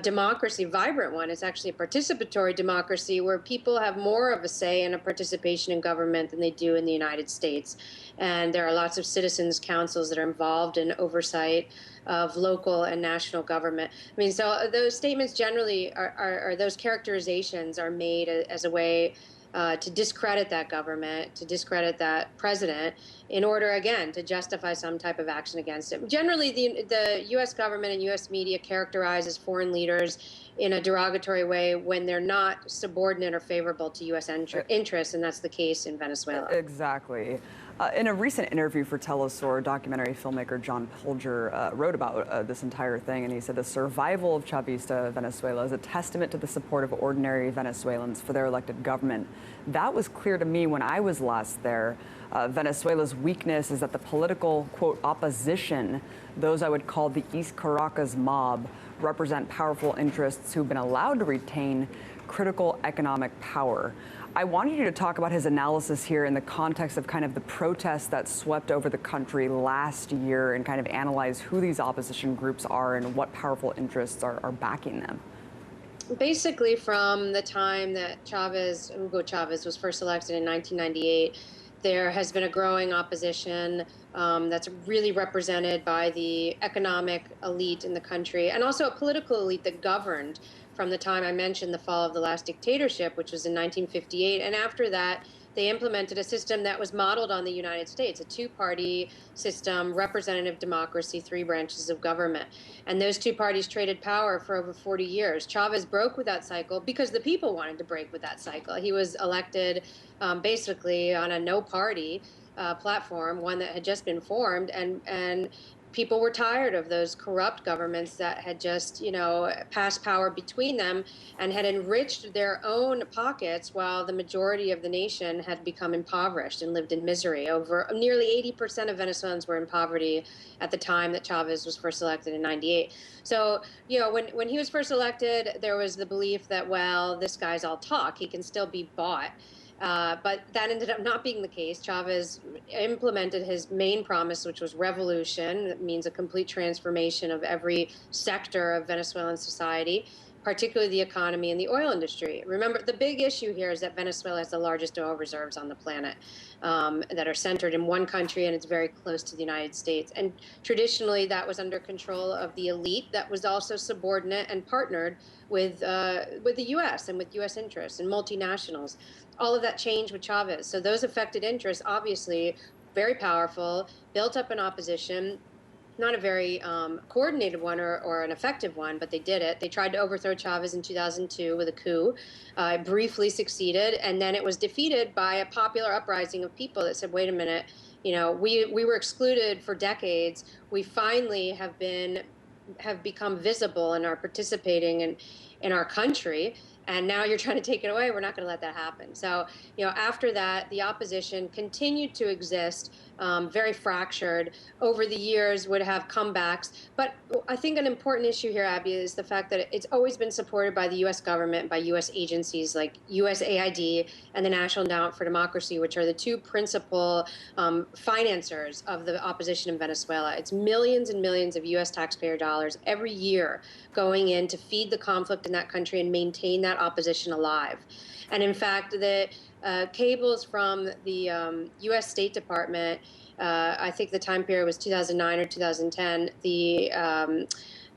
democracy, vibrant one. It's actually a participatory democracy where people have more of a say and a participation in government than they do in the United States. And there are lots of citizens' councils that are involved in oversight of local and national government. I mean, so those statements generally are those characterizations are made as a way to discredit that government, to discredit that president, in order, again, to justify some type of action against it. Generally, the U.S. government and U.S. media characterizes foreign leaders in a derogatory way when they're not subordinate or favorable to U.S. interests, and that's the case in Venezuela. Exactly. In a recent interview for Telesur, documentary filmmaker John Pilger wrote about this entire thing, and he said the survival of Chavista Venezuela is a testament to the support of ordinary Venezuelans for their elected government. That was clear to me when I was last there. Venezuela's weakness is that the political, quote, opposition, those I would call the East Caracas mob, represent powerful interests who've been allowed to retain critical economic power. I wanted you to talk about his analysis here in the context of kind of the protests that swept over the country last year and kind of analyze who these opposition groups are and what powerful interests are backing them. Basically, from the time that Hugo Chavez was first elected in 1998, there has been a growing opposition that's really represented by the economic elite in the country and also a political elite that governed from the time I mentioned the fall of the last dictatorship, which was in 1958. And after that, they implemented a system that was modeled on the United States, a two-party system, representative democracy, 3 branches of government. And those two parties traded power for over 40 years. Chavez broke with that cycle because the people wanted to break with that cycle. He was elected basically on a no-party platform, one that had just been formed, and people were tired of those corrupt governments that had just, passed power between them and had enriched their own pockets while the majority of the nation had become impoverished and lived in misery. Over nearly 80% of Venezuelans were in poverty at the time that Chavez was first elected in 98. So, when he was first elected, there was the belief that, well, this guy's all talk. He can still be bought. But that ended up not being the case. Chavez implemented his main promise, which was revolution. That means a complete transformation of every sector of Venezuelan society, particularly the economy and the oil industry. Remember, the big issue here is that Venezuela has the largest oil reserves on the planet that are centered in one country, and it's very close to the United States. And traditionally, that was under control of the elite that was also subordinate and partnered with the U.S. and with U.S. interests and multinationals. All of that changed with Chavez. So those affected interests, obviously very powerful, built up an opposition, not a very coordinated one or an effective one, but they did it. They tried to overthrow Chavez in 2002 with a coup. It briefly succeeded, and then it was defeated by a popular uprising of people that said, wait a minute, we were excluded for decades. We finally have become visible and are participating in our country. And now you're trying to take it away. We're not going to let that happen. So, after that, the opposition continued to exist, very fractured. Over the years, would have comebacks. But I think an important issue here, Abby, is the fact that it's always been supported by the U.S. government, by U.S. agencies like USAID and the National Endowment for Democracy, which are the two principal financiers of the opposition in Venezuela. It's millions and millions of U.S. taxpayer dollars every year going in to feed the conflict in that country and maintain that opposition alive. And in fact, the cables from the U.S. State Department, I think the time period was 2009 or 2010,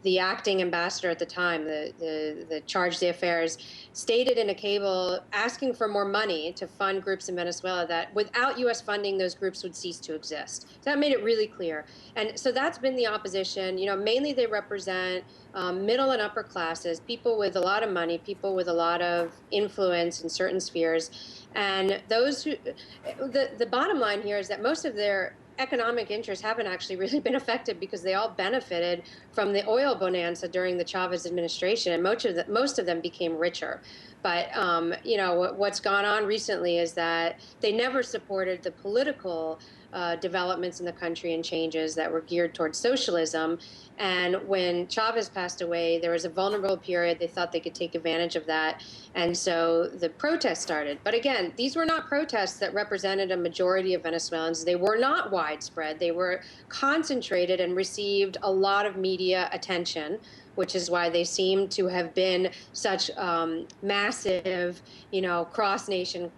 the acting ambassador at the time, the charge d'affaires, stated in a cable asking for more money to fund groups in Venezuela that without U.S. funding, those groups would cease to exist. So that made it really clear. And so that's been the opposition. Mainly they represent middle and upper classes, people with a lot of money, people with a lot of influence in certain spheres. And those who, the bottom line here is that most of their economic interests haven't actually really been affected because they all benefited from the oil bonanza during the Chavez administration, and most of them became richer. But what's gone on recently is that they never supported the political developments in the country and changes that were geared towards socialism. And when Chavez passed away, there was a vulnerable period. They thought they could take advantage of that. And so the protests started. But again, these were not protests that represented a majority of Venezuelans. They were not widespread. They were concentrated and received a lot of media attention, which is why they seem to have been such massive, cross-nation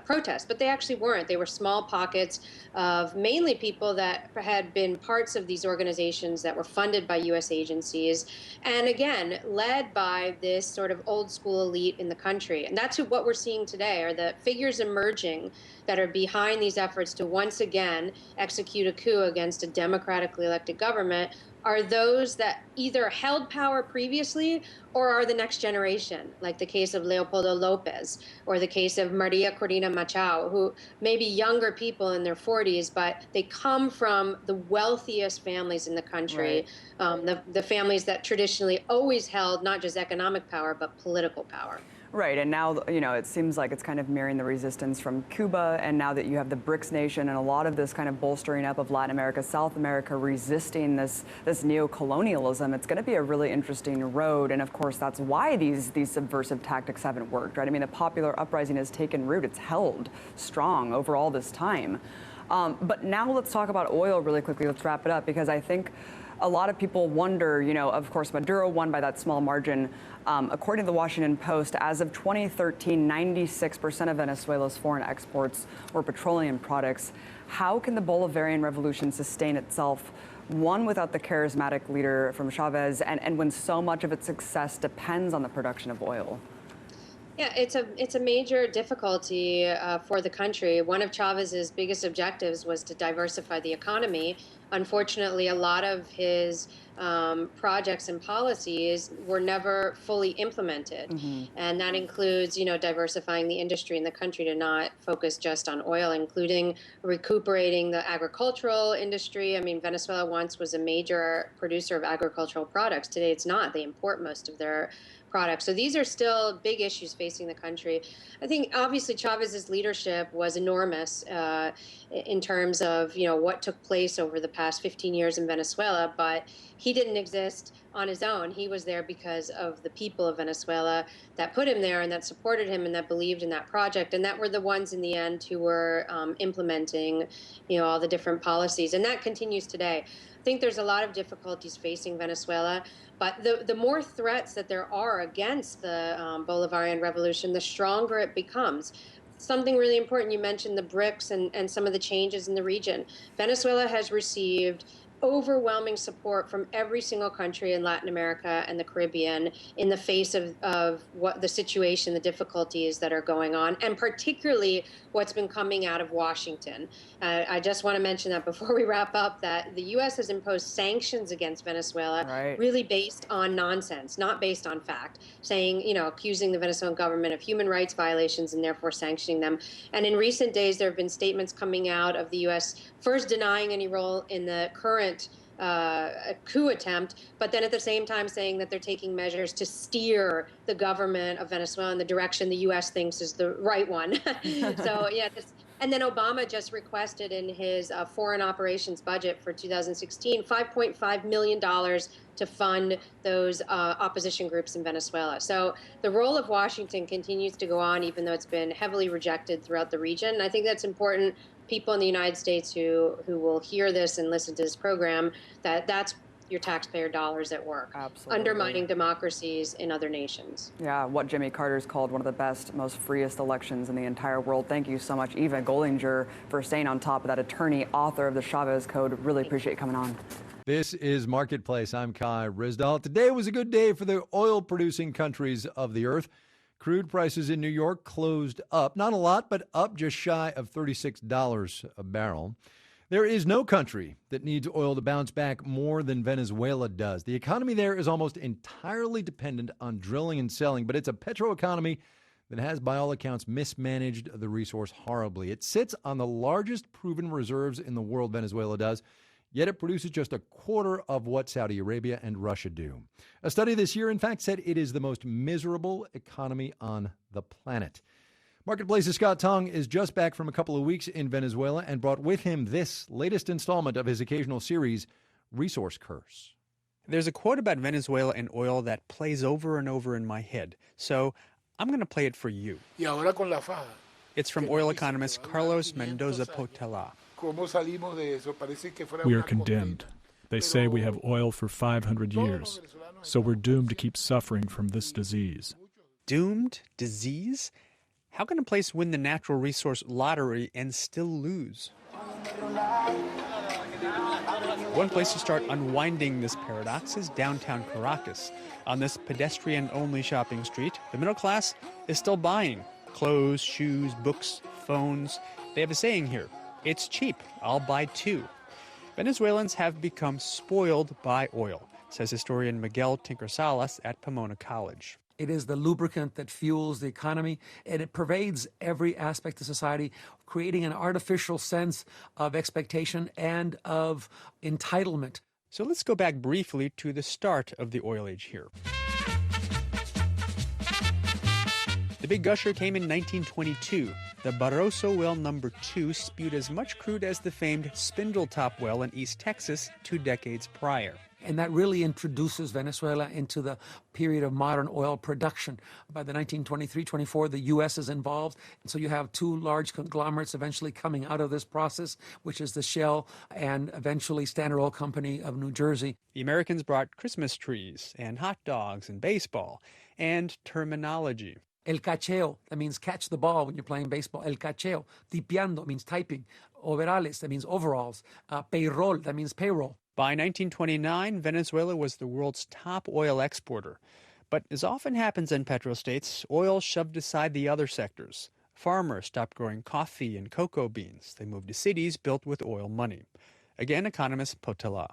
protests. But they actually weren't. They were small pockets of mainly people that had been parts of these organizations that were funded by U.S. agencies, and again, led by this sort of old school elite in the country. And that's what we're seeing today, are the figures emerging that are behind these efforts to once again execute a coup against a democratically elected government, are those that either held power previously or are the next generation, like the case of Leopoldo Lopez or the case of Maria Corina Machado, who may be younger people in their 40s, but they come from the wealthiest families in the country, the families that traditionally always held not just economic power, but political power. Right, and now, it seems like it's kind of mirroring the resistance from Cuba, and now that you have the BRICS nation and a lot of this kind of bolstering up of Latin America, South America, resisting this neo-colonialism, it's going to be a really interesting road, and of course that's why these subversive tactics haven't worked, right? I mean, the popular uprising has taken root, it's held strong over all this time. But now let's talk about oil really quickly, let's wrap it up, because I think a lot of people wonder, of course, Maduro won by that small margin. According to the Washington Post, as of 2013, 96% of Venezuela's foreign exports were petroleum products. How can the Bolivarian revolution sustain itself, one, without the charismatic leader from Chavez, and when so much of its success depends on the production of oil? Yeah, it's a major difficulty for the country. One of Chavez's biggest objectives was to diversify the economy. Unfortunately, a lot of his projects and policies were never fully implemented. And that includes, diversifying the industry in the country to not focus just on oil, including recuperating the agricultural industry. I mean, Venezuela once was a major producer of agricultural products. Today it's not. They import most of their products. So these are still big issues facing the country. I think obviously Chavez's leadership was enormous in terms of what took place over the past 15 years in Venezuela, but he didn't exist on his own. He was there because of the people of Venezuela that put him there and that supported him and that believed in that project, and that were the ones in the end who were implementing all the different policies, and that continues today. I think there's a lot of difficulties facing Venezuela, but the more threats that there are against the Bolivarian revolution, the stronger it becomes. Something really important, you mentioned the BRICS and some of the changes in the region. Venezuela has received overwhelming support from every single country in Latin America and the Caribbean in the face of what the situation, the difficulties that are going on, and particularly what's been coming out of Washington. I just want to mention that before we wrap up, that the U.S. has imposed sanctions against Venezuela, really based on nonsense, not based on fact, saying, accusing the Venezuelan government of human rights violations and therefore sanctioning them. And in recent days, there have been statements coming out of the U.S. first denying any role in the current coup attempt, but then at the same time saying that they're taking measures to steer the government of Venezuela in the direction the U.S. thinks is the right one. So, yeah. And then Obama just requested in his foreign operations budget for 2016 $5.5 million to fund those opposition groups in Venezuela. So the role of Washington continues to go on, even though it's been heavily rejected throughout the region. And I think that's important. People in the United States who will hear this and listen to this program, that's your taxpayer dollars at work, undermining democracies in other nations. Yeah, what Jimmy Carter's called one of the best, most freest elections in the entire world. Thank you so much, Eva Gollinger, for staying on top of that, attorney, author of the Chavez Code. Really appreciate you coming on. This is Marketplace. I'm Kai Rizdal. Today was a good day for the oil-producing countries of the earth. Crude prices in New York closed up. Not a lot, but up just shy of $36 a barrel. There is no country that needs oil to bounce back more than Venezuela does. The economy there is almost entirely dependent on drilling and selling, but it's a petroeconomy that has, by all accounts, mismanaged the resource horribly. It sits on the largest proven reserves in the world, Venezuela does, yet it produces just a quarter of what Saudi Arabia and Russia do. A study this year, in fact, said it is the most miserable economy on the planet. Marketplace's Scott Tong is just back from a couple of weeks in Venezuela and brought with him this latest installment of his occasional series, Resource Curse. There's a quote about Venezuela and oil that plays over and over in my head, so I'm going to play it for you. It's from oil economist Carlos Mendoza Potela. We are condemned. They say we have oil for 500 years. so we're doomed to keep suffering from this disease. Doomed? Disease? How can a place win the natural resource lottery and still lose? One place to start unwinding this paradox is downtown Caracas. On this pedestrian-only shopping street, the middle class is still buying clothes, shoes, books, phones. They have a saying here, "It's cheap, I'll buy two." Venezuelans have become spoiled by oil, says historian Miguel Tinker-Salas at Pomona College. It is the lubricant that fuels the economy, and it pervades every aspect of society, creating an artificial sense of expectation and of entitlement. So let's go back briefly to the start of the oil age here. The big gusher came in 1922. The Barroso well number 2 spewed as much crude as the famed Spindletop well in East Texas 2 decades prior. And that really introduces Venezuela into the period of modern oil production. By the 1923-24, the U.S. is involved. And so you have two large conglomerates eventually coming out of this process, which is the Shell and eventually Standard Oil Company of New Jersey. The Americans brought Christmas trees and hot dogs and baseball and terminology. El cacheo, that means catch the ball when you're playing baseball. El cacheo. Tipeando means typing. Overales, that means overalls. Payroll, that means payroll. By 1929, Venezuela was the world's top oil exporter. But as often happens in petrostates, oil shoved aside the other sectors. Farmers stopped growing coffee and cocoa beans. They moved to cities built with oil money. Again, economist Potela.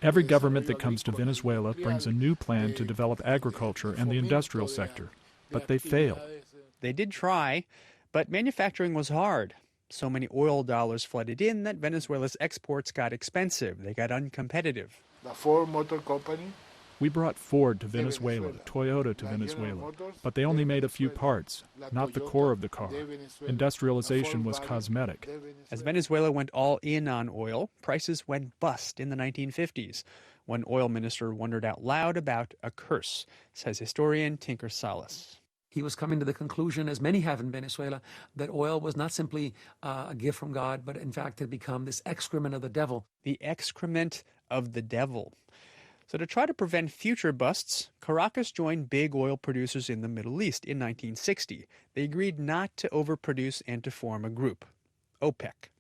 Every government that comes to Venezuela brings a new plan to develop agriculture and the industrial sector, but they fail. They did try, but manufacturing was hard. So many oil dollars flooded in that Venezuela's exports got expensive. They got uncompetitive. The Ford Motor Company? We brought Ford to Venezuela, Toyota to Venezuela, but they only made a few parts, not the core of the car. Industrialization was cosmetic. As Venezuela went all in on oil, prices went bust in the 1950s. One oil minister wondered out loud about a curse, says historian Tinker-Salas. He was coming to the conclusion, as many have in Venezuela, that oil was not simply a gift from God, but in fact had become this excrement of the devil. The excrement of the devil. So to try to prevent future busts, Caracas joined big oil producers in the Middle East in 1960. They agreed not to overproduce and to form a group, OPEC.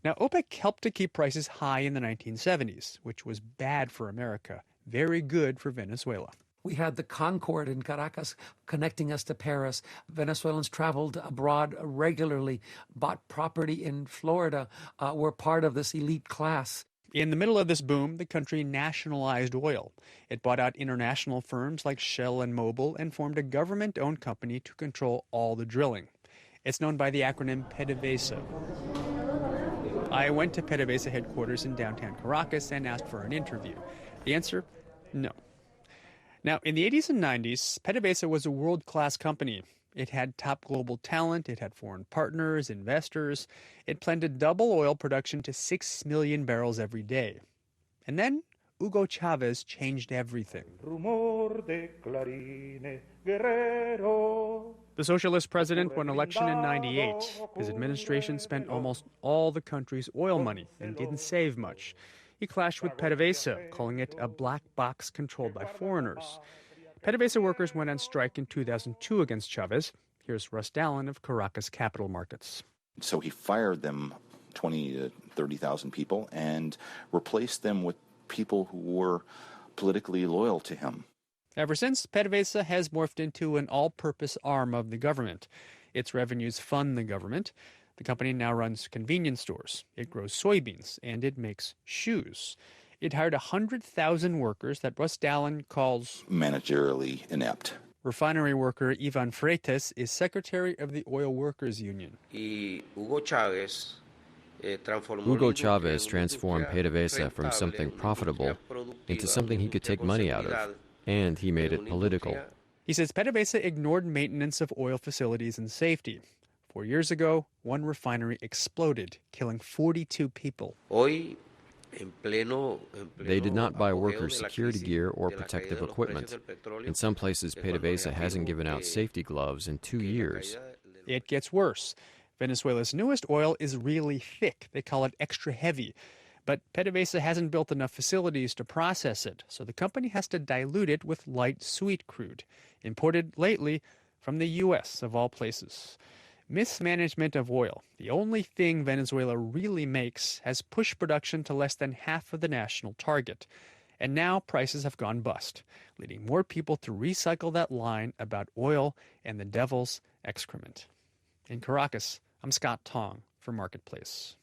Now, OPEC helped to keep prices high in the 1970s, which was bad for America, very good for Venezuela. We had the Concorde in Caracas connecting us to Paris. Venezuelans traveled abroad regularly, bought property in Florida, were part of this elite class. In the middle of this boom, the country nationalized oil. It bought out international firms like Shell and Mobil and formed a government-owned company to control all the drilling. It's known by the acronym PDVSA. I went to PDVSA headquarters in downtown Caracas and asked for an interview. The answer? No. Now, in the 80s and 90s, PDVSA was a world-class company. It had top global talent, it had foreign partners, investors. It planned to double oil production to 6 million barrels every day. And then Hugo Chavez changed everything. The socialist president won election in '98. His administration spent almost all the country's oil money and didn't save much. He clashed with PDVSA, calling it a black box controlled by foreigners. PDVSA workers went on strike in 2002 against Chavez. Here's Russ Dallin of Caracas Capital Markets. So he fired them, 20 to 30,000 people, and replaced them with people who were politically loyal to him. Ever since, PDVSA has morphed into an all-purpose arm of the government. Its revenues fund the government. The company now runs convenience stores, it grows soybeans, and it makes shoes. It hired 100,000 workers that Russ Dallin calls managerially inept. Refinery worker Ivan Freitas is secretary of the Oil Workers Union. Hugo Chavez transformed PDVSA from something profitable into something he could take money out of, and he made it political. He says PDVSA ignored maintenance of oil facilities and safety. 4 years ago, one refinery exploded, killing 42 people. They did not buy workers' security gear or protective equipment. In some places, PDVSA hasn't given out safety gloves in 2 years. It gets worse. Venezuela's newest oil is really thick. They call it extra heavy. But PDVSA hasn't built enough facilities to process it, so the company has to dilute it with light sweet crude, imported lately from the U.S., of all places. Mismanagement of oil, the only thing Venezuela really makes, has pushed production to less than half of the national target. And now prices have gone bust, leading more people to recycle that line about oil and the devil's excrement. In Caracas, I'm Scott Tong for Marketplace.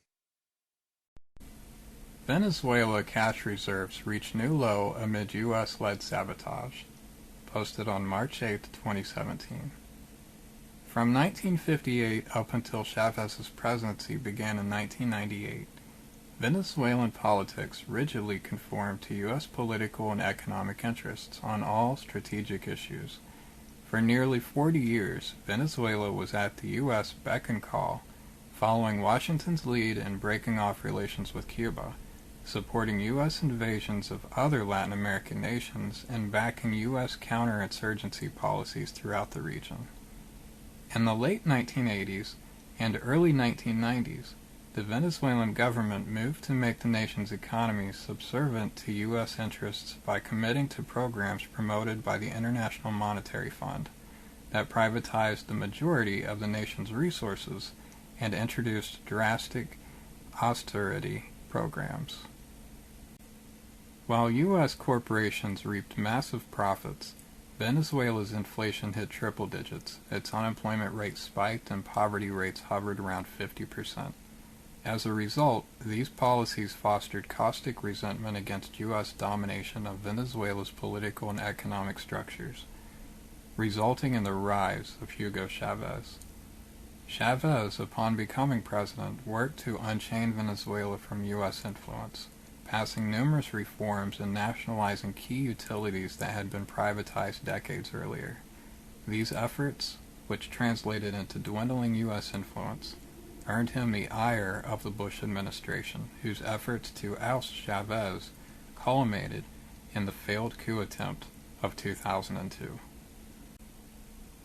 Venezuela cash reserves reach new low amid U.S.-led sabotage. Posted on March 8, 2017. From 1958 up until Chavez's presidency began in 1998, Venezuelan politics rigidly conformed to U.S. political and economic interests on all strategic issues. For nearly 40 years, Venezuela was at the U.S. beck and call, following Washington's lead in breaking off relations with Cuba, supporting U.S. invasions of other Latin American nations, and backing U.S. counterinsurgency policies throughout the region. In the late 1980s and early 1990s, the Venezuelan government moved to make the nation's economy subservient to U.S. interests by committing to programs promoted by the International Monetary Fund that privatized the majority of the nation's resources and introduced drastic austerity programs. While U.S. corporations reaped massive profits, Venezuela's inflation hit triple digits, its unemployment rate spiked, and poverty rates hovered around 50%. As a result, these policies fostered caustic resentment against U.S. domination of Venezuela's political and economic structures, resulting in the rise of Hugo Chavez. Chavez, upon becoming president, worked to unchain Venezuela from U.S. influence, passing numerous reforms and nationalizing key utilities that had been privatized decades earlier. These efforts, which translated into dwindling U.S. influence, earned him the ire of the Bush administration, whose efforts to oust Chavez culminated in the failed coup attempt of 2002.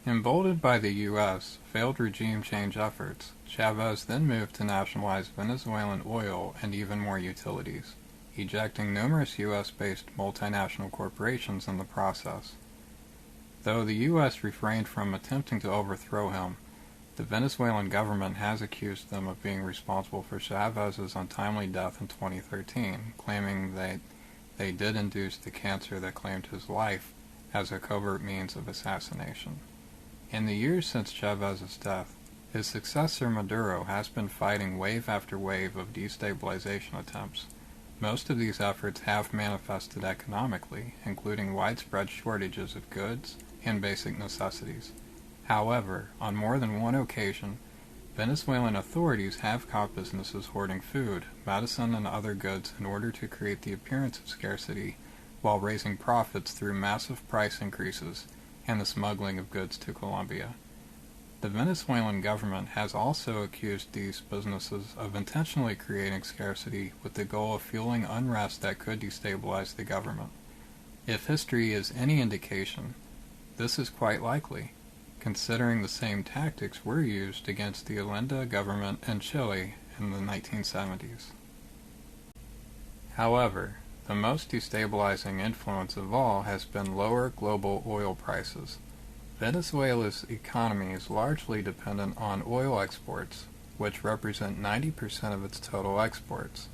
Emboldened by the U.S. failed regime change efforts, Chavez then moved to nationalize Venezuelan oil and even more utilities, ejecting numerous U.S.-based multinational corporations in the process. Though the U.S. refrained from attempting to overthrow him, the Venezuelan government has accused them of being responsible for Chavez's untimely death in 2013, claiming that they did induce the cancer that claimed his life as a covert means of assassination. In the years since Chavez's death, his successor Maduro has been fighting wave after wave of destabilization attempts. Most of these efforts have manifested economically, including widespread shortages of goods and basic necessities. However, on more than one occasion, Venezuelan authorities have caught businesses hoarding food, medicine, and other goods in order to create the appearance of scarcity while raising profits through massive price increases and the smuggling of goods to Colombia. The Venezuelan government has also accused these businesses of intentionally creating scarcity with the goal of fueling unrest that could destabilize the government. If history is any indication, this is quite likely, considering the same tactics were used against the Allende government in Chile in the 1970s. However, the most destabilizing influence of all has been lower global oil prices. Venezuela's economy is largely dependent on oil exports, which represent 90% of its total exports.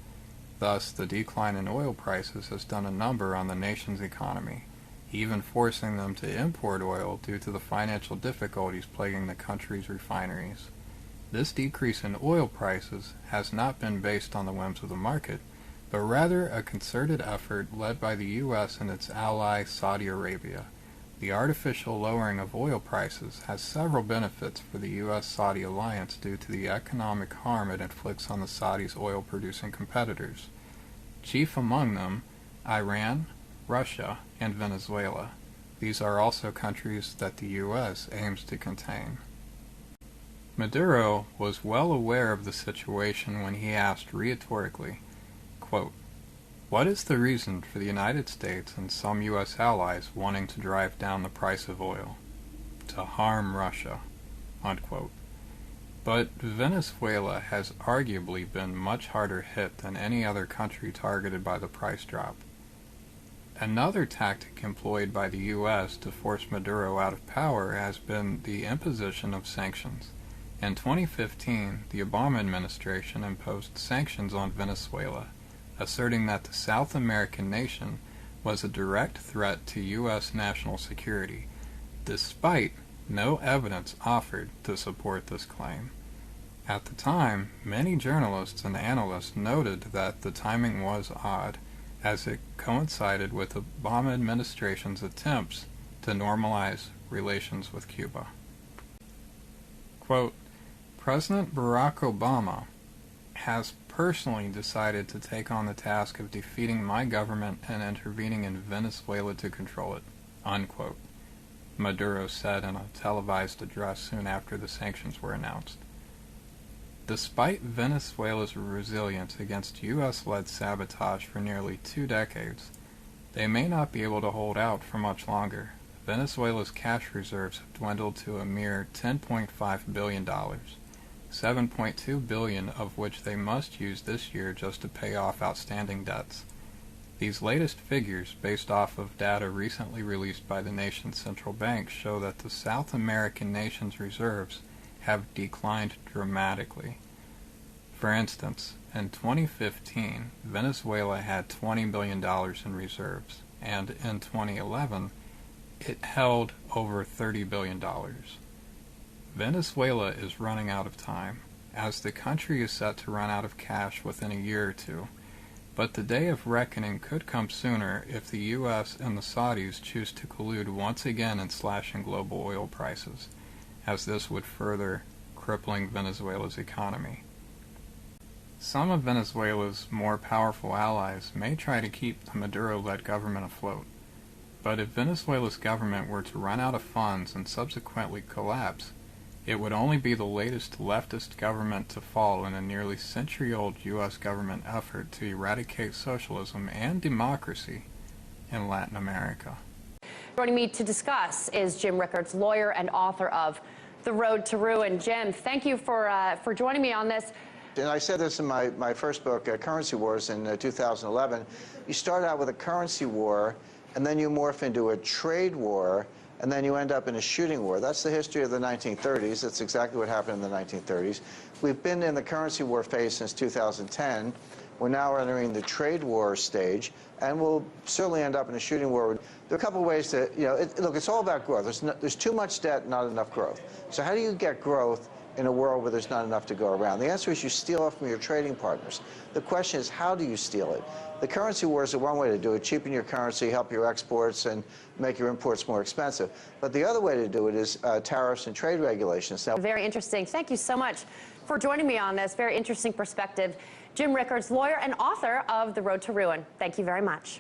Thus, the decline in oil prices has done a number on the nation's economy, even forcing them to import oil due to the financial difficulties plaguing the country's refineries. This decrease in oil prices has not been based on the whims of the market, but rather a concerted effort led by the U.S. and its ally Saudi Arabia. The artificial lowering of oil prices has several benefits for the U.S.-Saudi alliance due to the economic harm it inflicts on the Saudis' oil-producing competitors. Chief among them, Iran, Russia, and Venezuela. These are also countries that the U.S. aims to contain. Maduro was well aware of the situation when he asked rhetorically, quote, "What is the reason for the United States and some U.S. allies wanting to drive down the price of oil? To harm Russia," unquote. But Venezuela has arguably been much harder hit than any other country targeted by the price drop. Another tactic employed by the U.S. to force Maduro out of power has been the imposition of sanctions. In 2015, the Obama administration imposed sanctions on Venezuela, asserting that the South American nation was a direct threat to U.S. national security, despite no evidence offered to support this claim. At the time, many journalists and analysts noted that the timing was odd, as it coincided with the Obama administration's attempts to normalize relations with Cuba. Quote, President Barack Obama has personally decided to take on the task of defeating my government and intervening in Venezuela to control it, unquote, Maduro said in a televised address soon after the sanctions were announced. Despite Venezuela's resilience against U.S.-led sabotage for nearly 2 decades, they may not be able to hold out for much longer. Venezuela's cash reserves have dwindled to a mere $10.5 billion, $7.2 billion of which they must use this year just to pay off outstanding debts. These latest figures, based off of data recently released by the nation's central bank, show that the South American nation's reserves have declined dramatically. For instance, in 2015, Venezuela had $20 billion in reserves, and in 2011, it held over $30 billion. Venezuela is running out of time, as the country is set to run out of cash within a year or two. But the day of reckoning could come sooner if the U.S. and the Saudis choose to collude once again in slashing global oil prices, as this would further crippling Venezuela's economy. Some of Venezuela's more powerful allies may try to keep the Maduro-led government afloat. But if Venezuela's government were to run out of funds and subsequently collapse, it would only be the latest leftist government to fall in a nearly century-old U.S. government effort to eradicate socialism and democracy in Latin America. Joining me to discuss is Jim Rickards, lawyer and author of The Road to Ruin. Jim, thank you for joining me on this. And I said this in my first book, Currency Wars, in 2011. You start out with a currency war, and then you morph into a trade war, and then you end up in a shooting war. That's the history of the 1930s. That's exactly what happened in the 1930s. We've been in the currency war phase since 2010. We're now entering the trade war stage, and we'll certainly end up in a shooting war. There are a couple of ways to, look, it's all about growth. There's too much debt, not enough growth. So how do you get growth in a world where there's not enough to go around? The answer is you steal it from your trading partners. The question is, how do you steal it? The currency wars are one way to do it: cheapen your currency, help your exports, and make your imports more expensive. But the other way to do it is tariffs and trade regulations. Now, very interesting. Thank you so much for joining me on this. Very interesting perspective. Jim Rickards, lawyer and author of The Road to Ruin. Thank you very much.